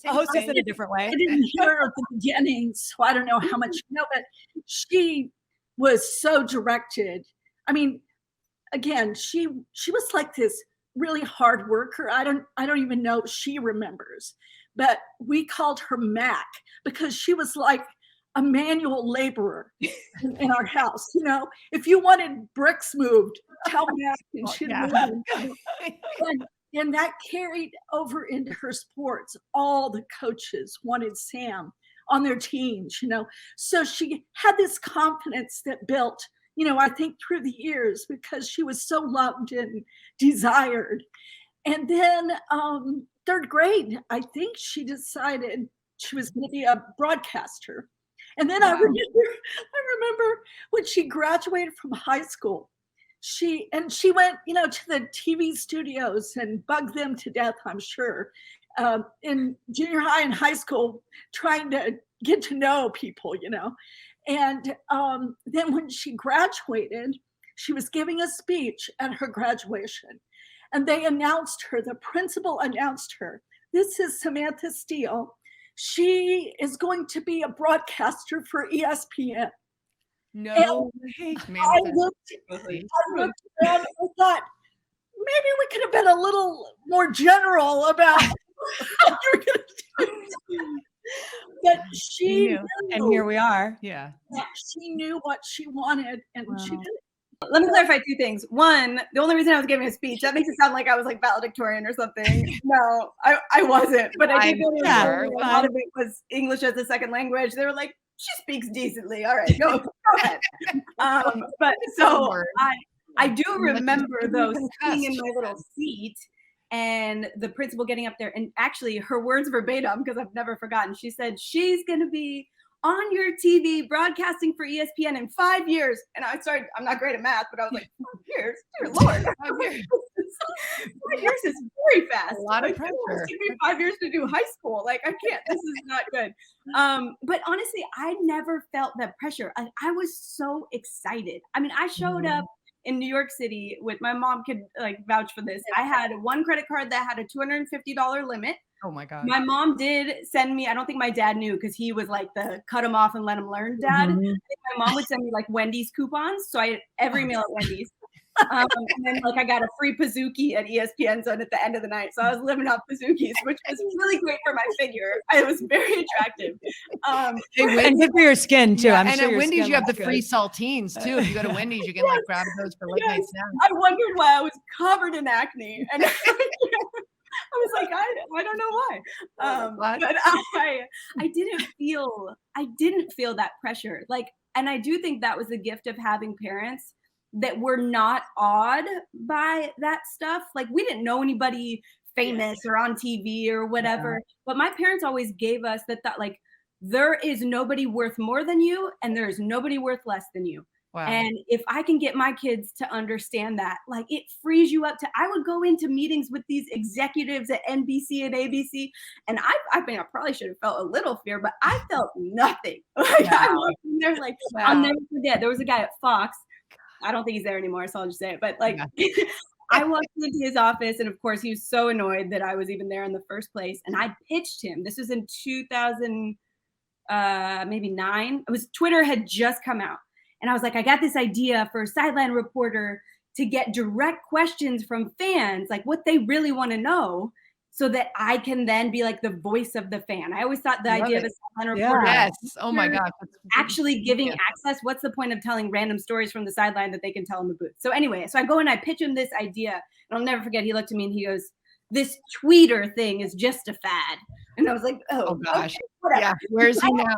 a hostess in a different way. I didn't hear her at the beginning, so I don't know how much you know, but she was so directed. I mean, again, she was like this really hard worker. I don't even know if she remembers, but we called her Mac because she was like a manual laborer in our house. You know, if you wanted bricks moved, tell Mac and she'd move them. And that carried over into her sports. All the coaches wanted Sam on their teams, you know. So she had this confidence that built, you know, I think through the years because she was so loved and desired. And then third grade, I think she decided she was going to be a broadcaster. And then I remember when she graduated from high school, she went, you know, to the TV studios and bugged them to death, I'm sure, in junior high and high school, trying to get to know people, you know. And then when she graduated, she was giving a speech at her graduation. And they announced her, the principal announced her, this is Samantha Steele. She is going to be a broadcaster for ESPN. No way. I looked around and I thought, maybe we could have been a little more general about what you're going to do. But she knew, and here we are. Yeah. She knew what she wanted and she did it. Let me clarify 2 things. One, the only reason I was giving a speech, that makes it sound like I was like valedictorian or something. No, I wasn't. But I did go to a lot of it was English as a second language. They were like, she speaks decently. All right, go ahead. But so I do remember though sitting in my little seat and the principal getting up there, and actually her words verbatim, because I've never forgotten, she said, she's going to be on your TV broadcasting for ESPN in 5 years. And I'm not great at math, but I was like, 5 years? Dear Lord. 5 years. 5 years is very fast. A lot of pressure. It took me 5 years to do high school. Like, I can't. This is not good. But honestly, I never felt that pressure. I was so excited. I mean, I showed up in New York City with my mom could like vouch for this. I had one credit card that had a $250 limit. Oh my God. My mom did send me, I don't think my dad knew because he was like the cut him off and let him learn dad. I think my mom would send me like Wendy's coupons. So I had every meal at Wendy's. And then like I got a free Pizookie at ESPN Sunday at the end of the night. So I was living off Pizookies, which was really great for my figure. It was very attractive. And good for your skin too. Yeah, I'm and sure at your Wendy's skin you have the looks free good. saltines too. If you go to Wendy's, you can like grab those for late night snacks. I wondered why I was covered in acne. And I was like, I don't know why. But I didn't feel that pressure. Like, and I do think that was the gift of having parents that were not awed by that stuff. Like, we didn't know anybody famous or on TV or whatever, but my parents always gave us that like, there is nobody worth more than you and there's nobody worth less than you. Wow. And if I can get my kids to understand that, like, it frees you up to, I would go into meetings with these executives at NBC and ABC. And I mean, I probably should have felt a little fear, but I felt nothing. Like, I walked in there, like, I'll never forget. There was a guy at Fox. I don't think he's there anymore, so I'll just say it. But like, I walked into his office, and of course, he was so annoyed that I was even there in the first place. And I pitched him. This was in 2000, maybe 9. It was Twitter had just come out. And I was like, I got this idea for a sideline reporter to get direct questions from fans, like what they really want to know, so that I can then be like the voice of the fan. I always thought the idea of a sideline reporter. Yes. Oh my God. Actually giving access. What's the point of telling random stories from the sideline that they can tell in the booth? So anyway, so I go and I pitch him this idea. And I'll never forget, he looked at me and he goes, this tweeter thing is just a fad. And I was like, oh gosh. Okay, whatever. Yeah. Where's he now?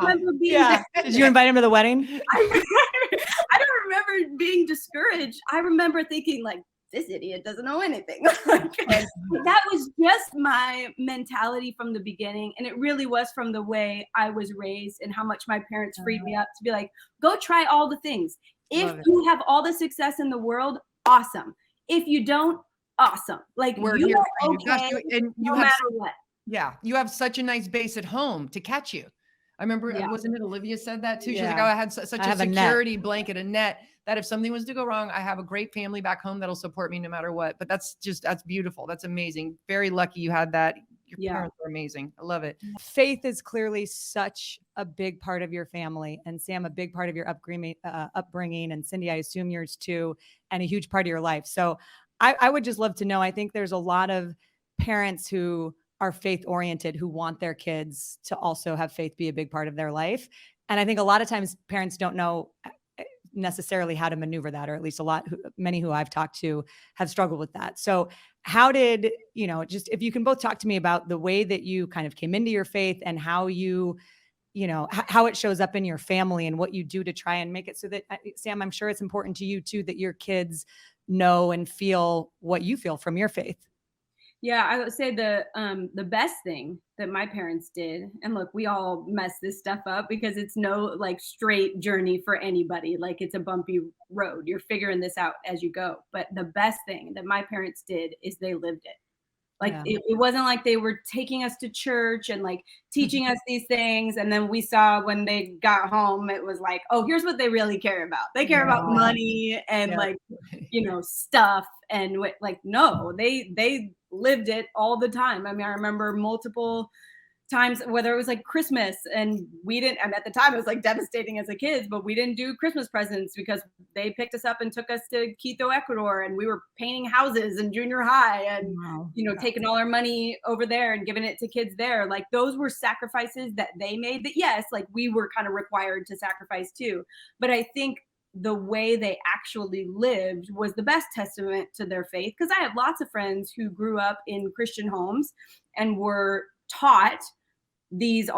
Did you invite him to the wedding? I don't remember being discouraged. I remember thinking like, this idiot doesn't know anything. That was just my mentality from the beginning. And it really was from the way I was raised and how much my parents freed me up to be like, go try all the things. If you have all the success in the world, awesome. If you don't, awesome. Like, we're you here are for you. okay, And you no have, matter what. yeah, you have such a nice base at home to catch you. I remember, wasn't it Olivia said that too? She's like, oh, I had such a security blanket, a net, that if something was to go wrong, I have a great family back home that'll support me no matter what. But that's beautiful. That's amazing. Very lucky you had that. Your parents are amazing. I love it. Faith is clearly such a big part of your family, and Sam, a big part of your upbringing, and Cindi, I assume yours too, and a huge part of your life. So I would just love to know, I think there's a lot of parents who are faith oriented, who want their kids to also have faith be a big part of their life. And I think a lot of times parents don't know necessarily how to maneuver that, or at least many who I've talked to have struggled with that. So how did, just if you can both talk to me about the way that you kind of came into your faith and how how it shows up in your family and what you do to try and make it so that, Sam, I'm sure it's important to you too, that your kids know and feel what you feel from your faith. Yeah, I would say the best thing that my parents did, and look, we all mess this stuff up because it's no like straight journey for anybody. Like, it's a bumpy road. You're figuring this out as you go. But the best thing that my parents did is they lived it. Like, it wasn't like they were taking us to church and like teaching us these things. And then we saw when they got home, it was like, oh, here's what they really care about. They care about money and like, stuff. And like, no, they lived it all the time. I mean, I remember multiple times, whether it was like Christmas and we didn't, and at the time it was like devastating as a kid, but we didn't do Christmas presents because they picked us up and took us to Quito, Ecuador, and we were painting houses in junior high and, taking all our money over there and giving it to kids there. Like, those were sacrifices that they made that, yes, like we were kind of required to sacrifice too. But I think the way they actually lived was the best testament to their faith. Because I have lots of friends who grew up in Christian homes and were taught these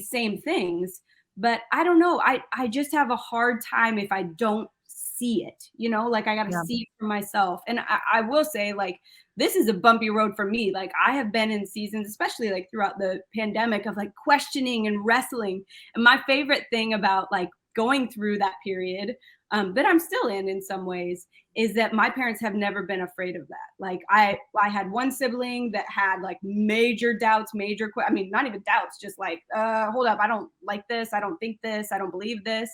same things, But I don't know. I just have a hard time if I don't see it, like I got to see it for myself. And I will say, like, this is a bumpy road for me. Like, I have been in seasons, especially like throughout the pandemic, of like questioning and wrestling. And my favorite thing about like going through that period that I'm still in some ways, is that my parents have never been afraid of that. Like I had one sibling that had like major doubts, I mean, not even doubts, just like, hold up, I don't like this. I don't think this. I don't believe this.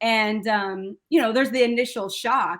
And, there's the initial shock,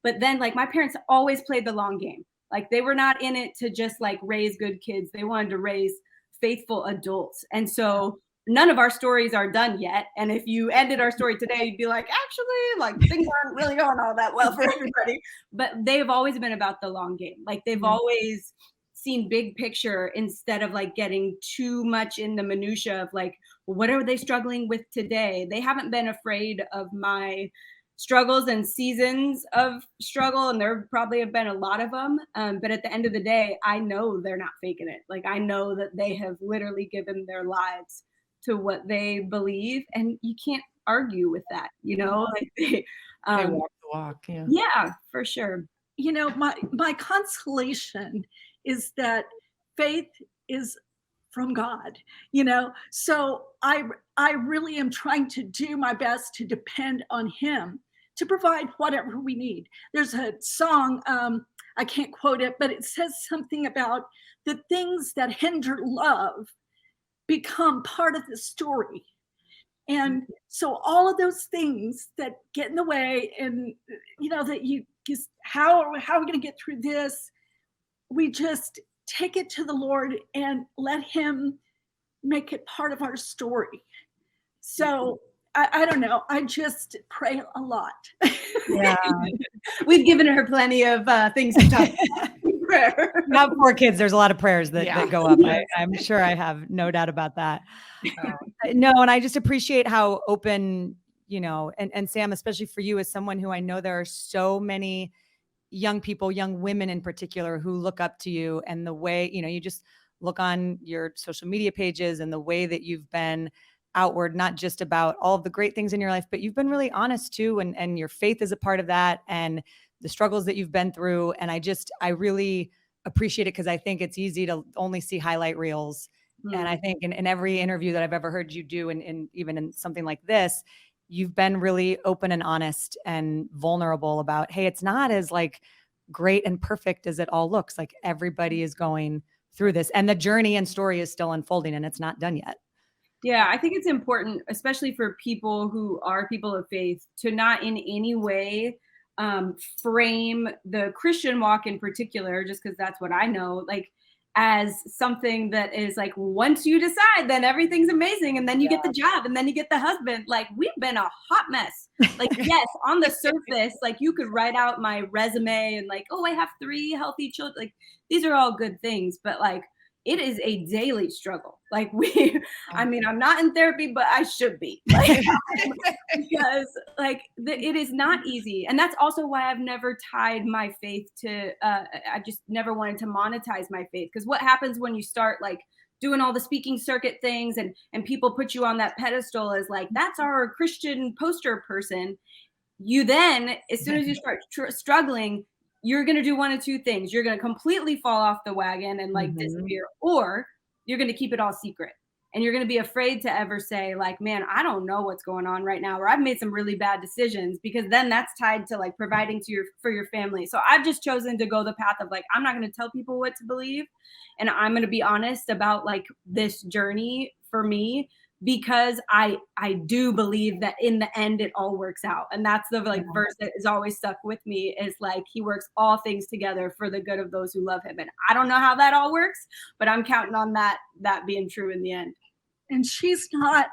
but then like my parents always played the long game. Like they were not in it to just like raise good kids. They wanted to raise faithful adults. And so none of our stories are done yet. And if you ended our story today, you'd be like, actually, like things aren't really going all that well for everybody. But they've always been about the long game. Like they've always seen big picture instead of like getting too much in the minutia of like, well, what are they struggling with today? They haven't been afraid of my struggles and seasons of struggle, and there probably have been a lot of them. But at the end of the day, I know they're not faking it. Like I know that they have literally given their lives to what they believe, and you can't argue with that. Like they walk the walk. Yeah, for sure. My consolation is that faith is from God, so I really am trying to do my best to depend on him to provide whatever we need. There's a song, I can't quote it, but it says something about the things that hinder love become part of the story. And so all of those things that get in the way, and that you just, how are we going to get through this? We just take it to the Lord and let him make it part of our story. So I don't know. I just pray a lot. Yeah. We've given her plenty of things to talk about in prayer. Now, poor kids, there's a lot of prayers that go up. I'm sure I have no doubt about that. No, and I just appreciate how open, and Sam, especially for you as someone who I know there are so many young people, young women in particular, who look up to you, and the way, you just look on your social media pages and the way that you've been outward, not just about all of the great things in your life, but you've been really honest too. And your faith is a part of that, and the struggles that you've been through. And I really appreciate it, because I think it's easy to only see highlight reels. And I think in every interview that I've ever heard you do, and even in something like this, you've been really open and honest and vulnerable about, hey, it's not as like great and perfect as it all looks. Like everybody is going through this, and the journey and story is still unfolding, and it's not done yet. Yeah, I think it's important, especially for people who are people of faith, to not in any way frame the Christian walk in particular, just because that's what I know, like as something that is like, once you decide, then everything's amazing. And then you get the job, and then you get the husband. Like, we've been a hot mess. Like, yes, on the surface, like you could write out my resume and like, oh, I have 3 healthy children. Like, these are all good things, but like, it is a daily struggle. Like I mean, I'm not in therapy, but I should be, like, because like it is not easy. And that's also why I've never tied my faith to, I just never wanted to monetize my faith. Because what happens when you start like doing all the speaking circuit things, and people put you on that pedestal as like, that's our Christian poster person. You then, as soon as you start struggling, you're going to do one of 2 things. You're going to completely fall off the wagon and like disappear, or you're going to keep it all secret. And you're going to be afraid to ever say like, man, I don't know what's going on right now, or I've made some really bad decisions, because then that's tied to like providing for your family. So I've just chosen to go the path of like, I'm not going to tell people what to believe. And I'm going to be honest about like this journey for me, because I do believe that in the end it all works out. And that's the like verse that is always stuck with me, is like, he works all things together for the good of those who love him. And I don't know how that all works, but I'm counting on that being true in the end. And she's not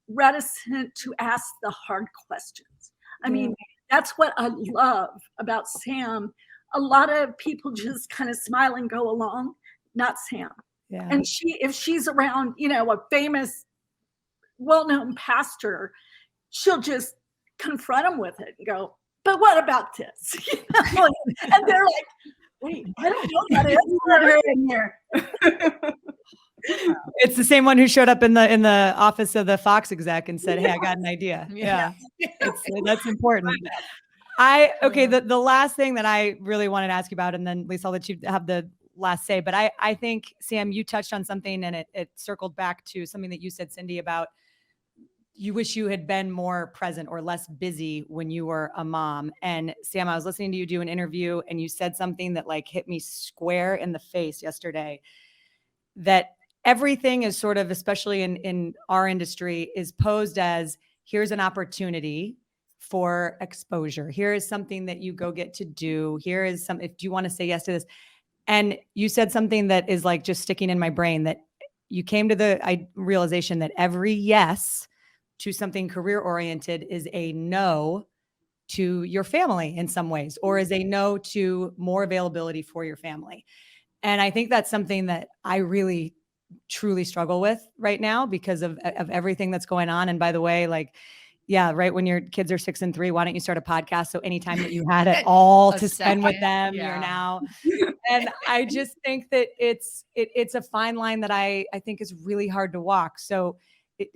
reticent to ask the hard questions. I mean, that's what I love about Sam. A lot of people just kind of smile and go along, not Sam. Yeah. And if she's around, a famous, well-known pastor, she'll just confront him with it and go, but what about this? And they're like, wait, I don't know what that is in here. It's the same one who showed up in the office of the Fox exec and said, "Hey, I got an idea." Yeah. That's important. The last thing that I really wanted to ask you about, and then Lisa, I'll let you have the last say, but I think, Sam, you touched on something and it circled back to something that you said, Cindi, about you wish you had been more present or less busy when you were a mom. And Sam, I was listening to you do an interview and you said something that like hit me square in the face yesterday, that everything is sort of, especially in our industry, is posed as, here's an opportunity for exposure. Here is something that you go get to do. Here is some, if you want to say yes to this. And you said something that is like just sticking in my brain, that you came to the realization that every yes to something career oriented is a no to your family in some ways, or is a no to more availability for your family. And I think that's something that I really truly struggle with right now because of everything that's going on. And by the way, like, yeah, right when your kids are 6 and 3, why don't you start a podcast? So anytime that you had it all to spend with them, you're now. And I just think that it's a fine line that I think is really hard to walk. So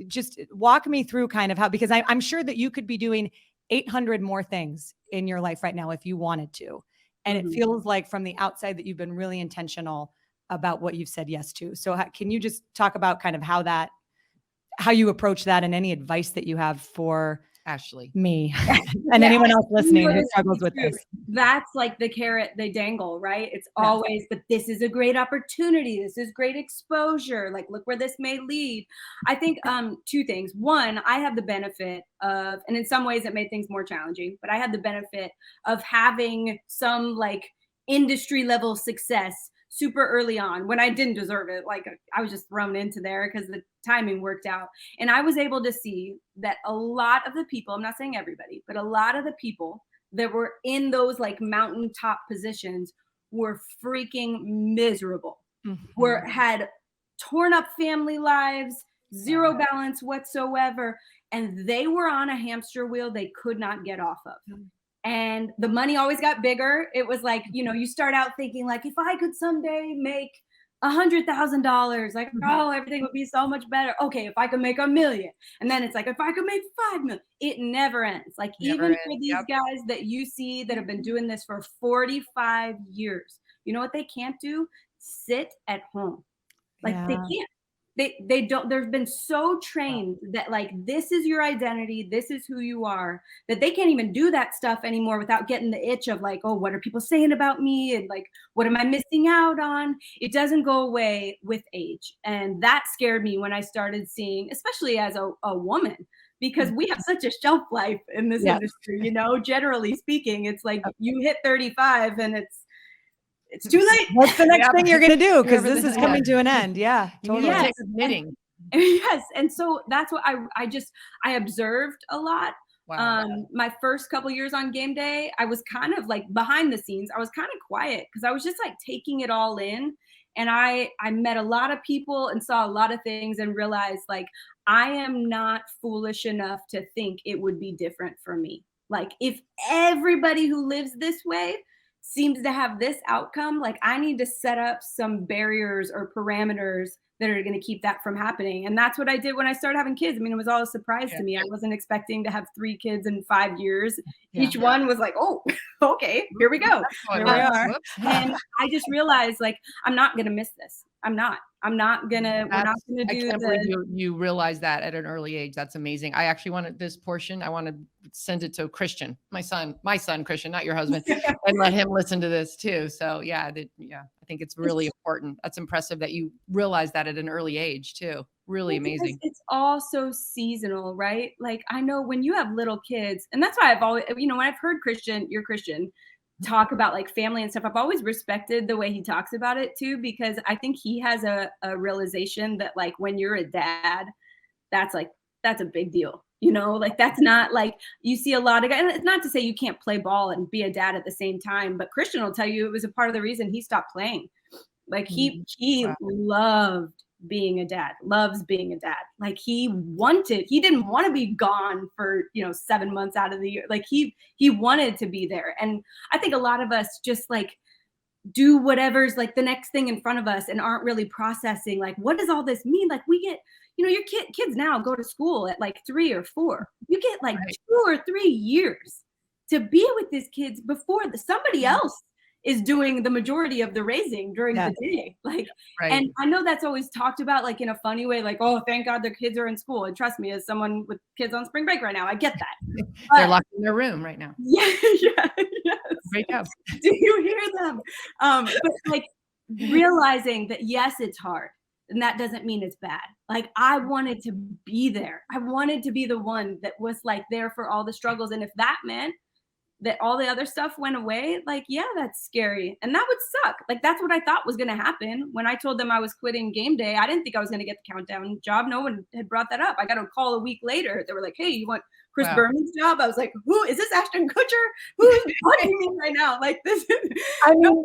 just walk me through kind of how, because I'm sure that you could be doing 800 more things in your life right now if you wanted to. And it feels like from the outside that you've been really intentional about what you've said yes to. So can you just talk about kind of how you approach that, and any advice that you have for Ashley, me, and anyone else listening who struggles with this? That's like the carrot they dangle, right? It's always, but this is a great opportunity. This is great exposure. Like, look where this may lead. I think two things. One, I have the benefit of, and in some ways it made things more challenging, but I had the benefit of having some like industry level success super early on when I didn't deserve it. Like, I was just thrown into there because the timing worked out. And I was able to see that a lot of the people, I'm not saying everybody, but a lot of the people that were in those like mountaintop positions were freaking miserable, had torn up family lives, zero balance whatsoever. And they were on a hamster wheel they could not get off of. And the money always got bigger. It was like, you start out thinking like, if I could someday make $100,000, like, oh, everything would be so much better. Okay, if I could make $1 million. And then it's like, if I could make $5 million, it never ends. Like, even for these guys that you see that have been doing this for 45 years, you know what they can't do? Sit at home. Like, they can't. They don't, they've been so trained that like, this is your identity, this is who you are, that they can't even do that stuff anymore without getting the itch of like, oh, what are people saying about me? And like, what am I missing out on? It doesn't go away with age. And that scared me when I started seeing, especially as a woman, because we have such a shelf life in this industry, generally speaking. It's like you hit 35 and it's too late. What's the next thing you're going to do? Because this is coming to an end. Yeah, totally. Yes. Yes. And so that's what I observed a lot. Wow. My first couple years on game day, I was kind of like behind the scenes. I was kind of quiet because I was just like taking it all in. And I met a lot of people and saw a lot of things and realized like, I am not foolish enough to think it would be different for me. Like, if everybody who lives this way seems to have this outcome, like, I need to set up some barriers or parameters that are going to keep that from happening. And that's what I did when I started having kids. I mean, it was all a surprise to me. I wasn't expecting to have 3 kids in 5 years. Each one was like, oh, okay, here we go. Here we are. And I just realized like, I'm not going to miss this. I'm not gonna. We're not gonna do. I can't believe you realize that at an early age. That's amazing. I actually wanted this portion. I want to send it to Christian, my son Christian, not your husband, and let him listen to this too. So I think it's really important. That's impressive that you realize that at an early age too. Really amazing. It's all so seasonal, right? Like, I know when you have little kids, and that's why I've always, when I've heard you're Christian, talk about like family and stuff, I've always respected the way he talks about it too, because I think he has a realization that like, when you're a dad, that's a big deal, like, that's not like, you see a lot of guys, and it's not to say you can't play ball and be a dad at the same time, but Christian will tell you it was a part of the reason he stopped playing. Like, he loved being a dad, loves being a dad. Like, he didn't want to be gone for 7 months out of the year. Like, he wanted to be there. And I think a lot of us just like, do whatever's like the next thing in front of us and aren't really processing like, what does all this mean? Like we get, your kids now go to school at like 3 or 4. You get like 2 or 3 years to be with these kids before somebody else is doing the majority of the raising during the day. Like, and I know that's always talked about like in a funny way, like, oh, thank God their kids are in school. And trust me, as someone with kids on spring break right now, I get that. They're locked in their room right now. Yeah. Great job. Do you hear them? But like realizing that, yes, it's hard. And that doesn't mean it's bad. Like I wanted to be there. I wanted to be the one that was like there for all the struggles. And if that meant that all the other stuff went away, like, yeah, that's scary. And that would suck. Like, that's what I thought was going to happen. When I told them I was quitting game day, I didn't think I was going to get the countdown job. No one had brought that up. I got a call a week later. They were like, hey, you want Chris Berman's job? I was like, who is this? Ashton Kutcher? Who is calling me right now? Like this. I mean,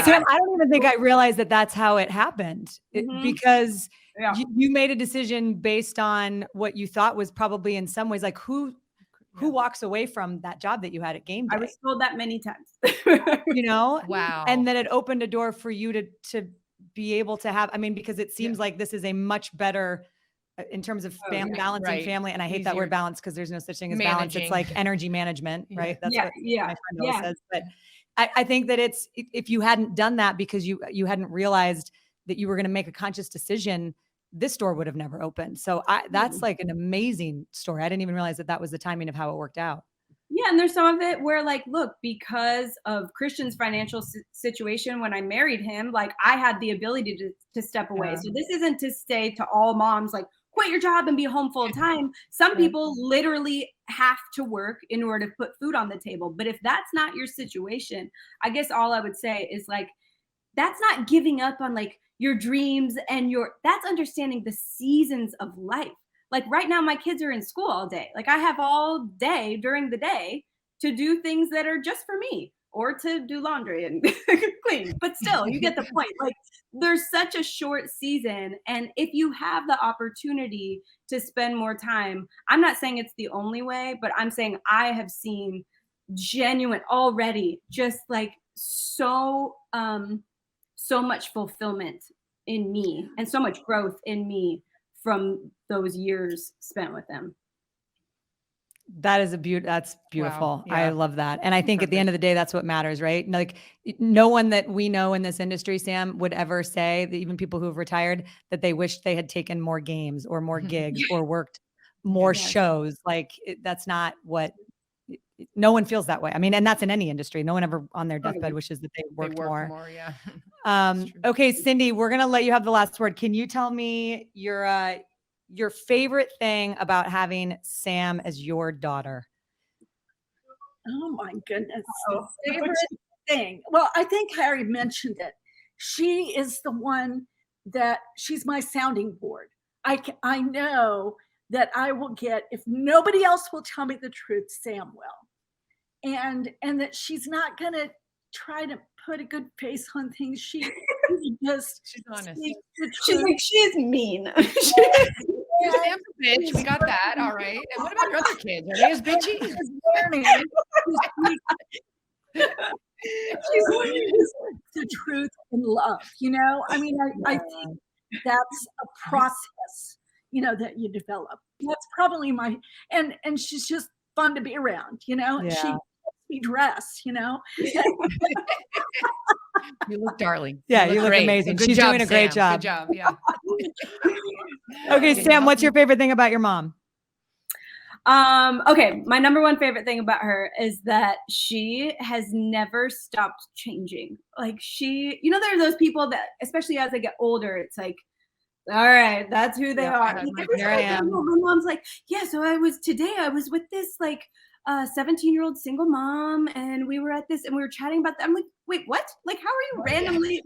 Sam, I don't even think I realized that that's how it happened because you made a decision based on what you thought was probably in some ways like who walks away from that job that you had at game day? I was told that many times. Wow. And then it opened a door for you to be able to have, I mean, because it seems like this is a much better in terms of balancing family. And I hate that word balance because there's no such thing as balance. It's like energy management, right? That's what my friend always says. But I think that it's, if you hadn't done that because you hadn't realized that you were going to make a conscious decision, this door would have never opened. So that's like an amazing story. I didn't even realize that was the timing of how it worked out. Yeah. And there's some of it where like, look, because of Christian's financial situation, when I married him, like I had the ability to step away. So this isn't to say to all moms, like quit your job and be home full time. Some people literally have to work in order to put food on the table. But if that's not your situation, I guess all I would say is like, that's not giving up on like your dreams and that's understanding the seasons of life. Like right now, my kids are in school all day. Like I have all day during the day to do things that are just for me or to do laundry and clean. But still, you get the point. Like there's such a short season. And if you have the opportunity to spend more time, I'm not saying it's the only way, but I'm saying I have seen genuine already, just like so much fulfillment in me and so much growth in me from those years spent with them. That's beautiful. Wow. I love that. And I think at the end of the day, that's what matters, right? Like no one that we know in this industry, Sam, would ever say that even people who have retired that they wish they had taken more games or more gigs or worked more shows. Like that's not what, no one feels that way. I mean, and that's in any industry. No one ever on their deathbed wishes that they worked more. Okay, Cindi, we're going to let you have the last word. Can you tell me your favorite thing about having Sam as your daughter? Oh my goodness. Favorite thing. Well, I think Harry mentioned it. She is the one that she's my sounding board. I know that I will get, if nobody else will tell me the truth, Sam will. And that she's not going to try to put a good face on things. She's honest. She's like, she's mean. Sam's a bitch. We got that. All right. And what about your other kids? Are they as bitchy? She's the truth and love, I mean, I think that's a process, that you develop. That's probably and she's just fun to be around, She lets me dress, You look darling. Yeah, you look amazing. She's doing a great job. Good job. Yeah. Okay, Sam, what's your favorite thing about your mom? Okay, my number one favorite thing about her is that she has never stopped changing. Like there are those people that, especially as they get older, it's like, all right, that's who they are. Like, here I am. My mom's like, yeah, so I was with this like 17-year-old single mom, and we were at this and we were chatting about that. I'm like, wait, what? Like, how are you randomly,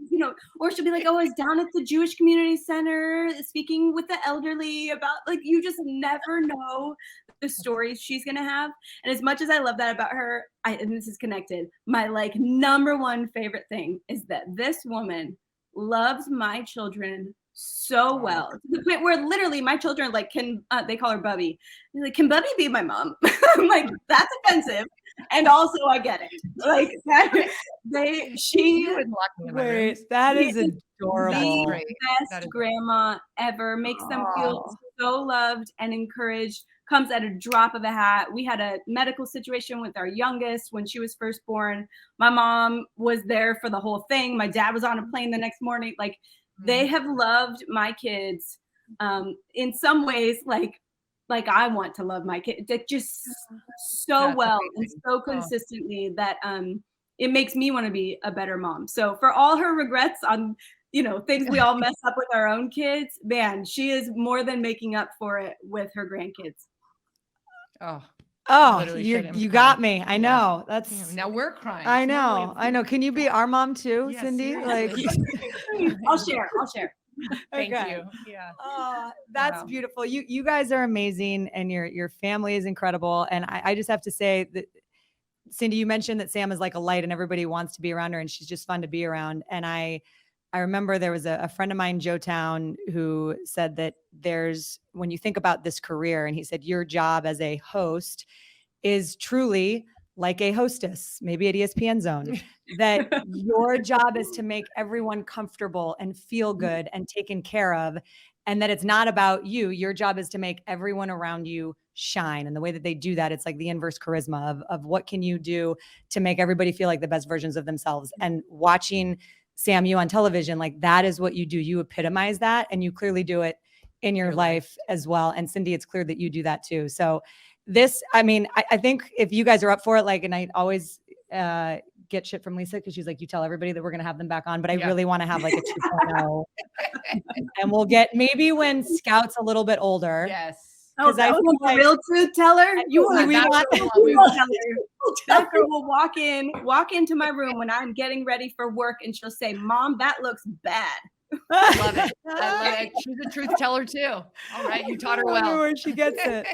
or she'll be like, oh, I was down at the Jewish Community Center speaking with the elderly about, like, you just never know the stories she's going to have. And as much as I love that about her, and this is connected, my like number one favorite thing is that this woman loves my children so well, to the point where literally my children like they call her Bubby. They're like, can Bubby be my mom? I'm like, that's offensive. And also I get it. Like she wouldn't lock me in my room. Wait, that is That's adorable. great. best That is- grandma ever. Makes them feel Aw. so loved and encouraged. Comes at a drop of a hat. We had a medical situation with our youngest when she was first born. My mom was there for the whole thing. My dad was on a plane the next morning. Like they have loved my kids in some ways like I want to love my kids. That just so That's well amazing. and so consistently that it makes me want to be a better mom. So for all her regrets on things we all mess up with our own kids, man, she is more than making up for it with her grandkids. Oh, Literally you shed him got crying. me. I know. That's Damn, now we're crying. I It's not really know. I know. Can you be our mom too, Yeah, Cindy? Like seriously. I'll share. Thank Okay. you. Yeah. Oh, that's Wow. beautiful. You guys are amazing and your family is incredible. And I just have to say that Cindi, you mentioned that Sam is like a light and everybody wants to be around her and she's just fun to be around. And I remember there was a friend of mine, Joe Town, who said that when you think about this career, and he said, your job as a host is truly like a hostess, maybe at ESPN Zone, that your job is to make everyone comfortable and feel good and taken care of. And that it's not about you. Your job is to make everyone around you shine. And the way that they do that, it's like the inverse charisma of what can you do to make everybody feel like the best versions of themselves. And watching Sam, you on television, like that is what you do. You epitomize that and you clearly do it in your life as well. And Cindi, it's clear that you do that too. So I think if you guys are up for it, like, and I always get shit from Lisa because she's like, you tell everybody that we're going to have them back on, but I really want to have like a 2.0 and we'll get maybe when Scout's a little bit older. Yes. Oh, I that feel was like- a real truth teller. We want That girl will walk into my room when I'm getting ready for work and she'll say, Mom, that looks bad. I love it. I love it. She's a truth teller too. All right. You taught her I wonder well. where she gets it.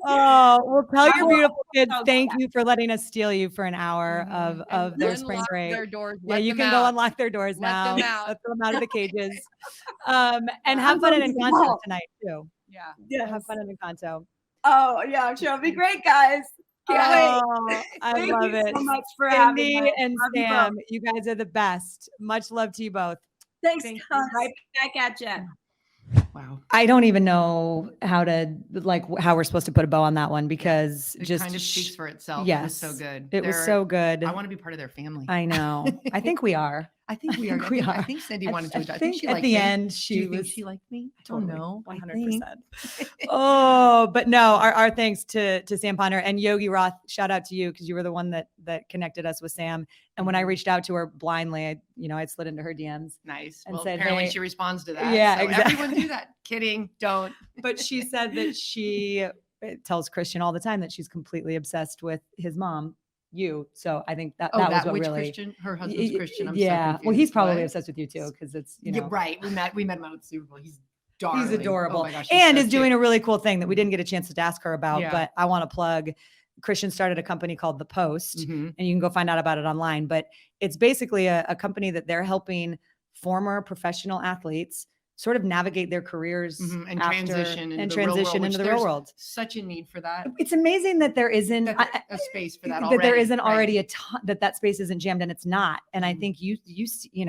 Oh, well, tell your beautiful kids, Oh, thank yeah. you for letting us steal you for an hour of their spring Unlock break. Their doors. Yeah, Let you them can go out. unlock their doors Let now. them out. Let them out of the cages. And have fun at Encanto tonight too. Yeah. Have fun at Encanto. Oh, yeah, I'm sure it'll be great, guys. Can't wait. Oh, I Thank love you it. so much for having Cindi me. and Love you Sam, both. you guys are the best. Much love to you both. Thanks, Thank you. guys. Right back at you. Wow. I don't even know how we're supposed to put a bow on that one because It just kind of speaks for itself. Yes, It was so good. It was so good. I want to be part of their family. I know. I think we are. I think we are. I think Cindi wanted to. I think she at liked the me. end Do she you think was she liked me? I totally, don't know. 100%. Oh, but no, our thanks to Sam Ponder and Yogi Roth. Shout out to you because you were the one that connected us with Sam. And when I reached out to her blindly, I slid into her DMs. Nice. And Well, said, apparently hey, she responds to that. yeah, so exactly. Everyone do that. Kidding. Don't. But she said that she tells Christian all the time that she's completely obsessed with his mom, you. So I think that was what which really Christian? Her husband's Christian. I'm yeah. So Well, he's probably What? obsessed with you too because it's Yeah, right. We met him out at Super Bowl. He's darling. He's adorable Oh my gosh, he's and so is doing cute. a really cool thing that we didn't get a chance to ask her about. Yeah. But I want to plug. Christian started a company called The Post, Mhm. and you can go find out about it online. But it's basically a company that they're helping former professional athletes sort of navigate their careers Mhm. And after- transition into and the real world, transition which into the real there's world. Such a need for that. It's amazing that there isn't A space for that that already. there isn't already right? a ton that space isn't jammed, and it's not. And I Mhm. think you've Yeah, seen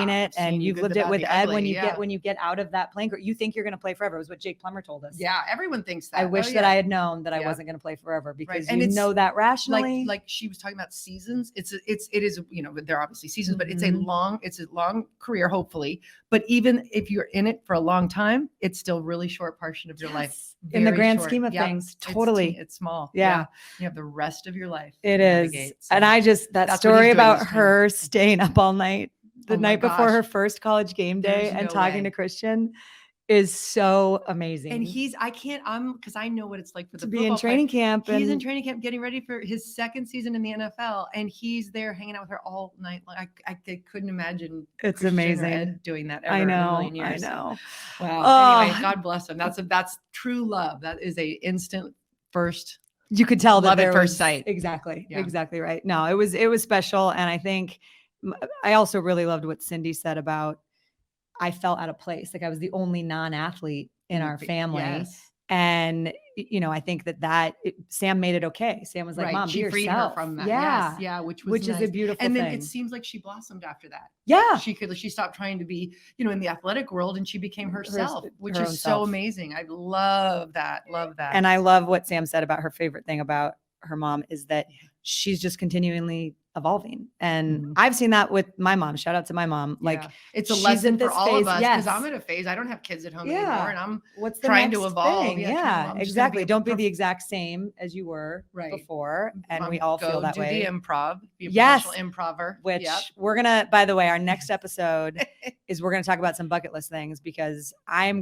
it I've seen and the you've good, lived the it bad, with the Ed ugly, when you get out of that playing group, you think you're going to play forever. It was what Jake Plummer told us. Yeah, everyone thinks that. I wish Oh, that yeah. I had known that I Yeah. wasn't going to play forever because And you it's know that rationally. like she was talking about seasons. It is there are obviously seasons, but it's a Mhm. long career, hopefully. But even if you're in it for a long time, it's still really short portion of your life. Yes, in the Very grand short. scheme of Yep. things, It's totally. it's small. Yeah. You have the rest of your life. It to is. navigate, And so. I just, that That's what story he's doing about this time. her staying up all night the Oh my night before her gosh. first college game day There's and no talking way. to Christian is so amazing. And because I know what it's like for the to be in football player. training camp. He's in and training camp getting ready for his second season in the NFL, and he's there hanging out with her all night long. I couldn't imagine It's Christian or amazing. Ed doing that ever I in a know. million years. I know. Wow. Oh. Anyway, God bless him. That's true love. That is a instant first. You could tell that Love at there first was- sight. Exactly. Yeah. Exactly right. No, it was special. And I think I also really loved what Cindi said about, I felt out of place. Like I was the only non-athlete in our family. Yes. And I think Sam made it okay. Sam was like, Right. Mom, She be freed yourself. her from that. Yeah. Yes. Yeah. Which Which is nice. a beautiful and then thing. it seems like she blossomed after that. Yeah. She stopped trying to be, in the athletic world, and she became herself, which her is own so self. amazing. I love that. Love that. And I love what Sam said about her favorite thing about her mom is that she's just continually evolving. And I've seen that with my mom. Shout out to my mom. Like, it's a she's lesson at for this all phase. of us, Yes. because I'm in a phase. I don't have kids at home Yeah. anymore, and I'm What's the trying next to evolve. thing? Yeah, Yeah, I'm just exactly. gonna be Don't be the exact same as you were Right. before. And we Mom, all feel go that do way. the improv. Be a Yes. professional improver. Which Yep. we're going to, by the way, our next episode is we're going to talk about some bucket list things, because I am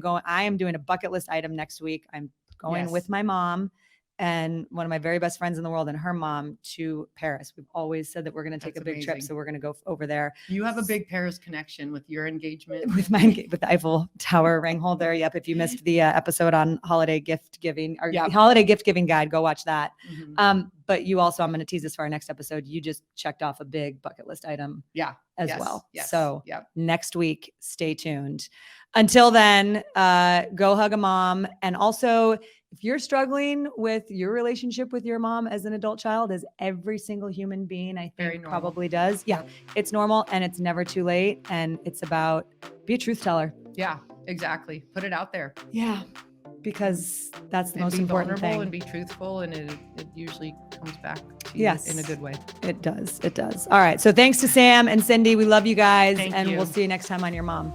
doing a bucket list item next week. I'm going Yes. with my mom and one of my very best friends in the world and her mom to Paris. We've always said that we're going to take That's a big trip. amazing. So we're going to go over there You have a big Paris connection with your engagement. with the Eiffel Tower ring holder. Yep. If you missed the episode on holiday gift giving or holiday gift giving guide, go watch that. Mhm. But you also, I'm going to tease this for our next episode. You just checked off a big bucket list item as Yes. well. Yes. So Yep. next week, stay tuned. Until then, go hug a mom. And also, if you're struggling with your relationship with your mom as an adult child, as every single human being, I Very think normal. probably does. Yeah, it's normal and it's never too late. And it's about be a truth teller. Yeah, exactly. Put it out there. Yeah, because that's the And most be important vulnerable thing. and be truthful, and it usually comes back to Yes. you in a good way. It does. It does. All right. So thanks to Sam and Cindi. We love you guys. Thank and you. we'll see you next time on Your Mom.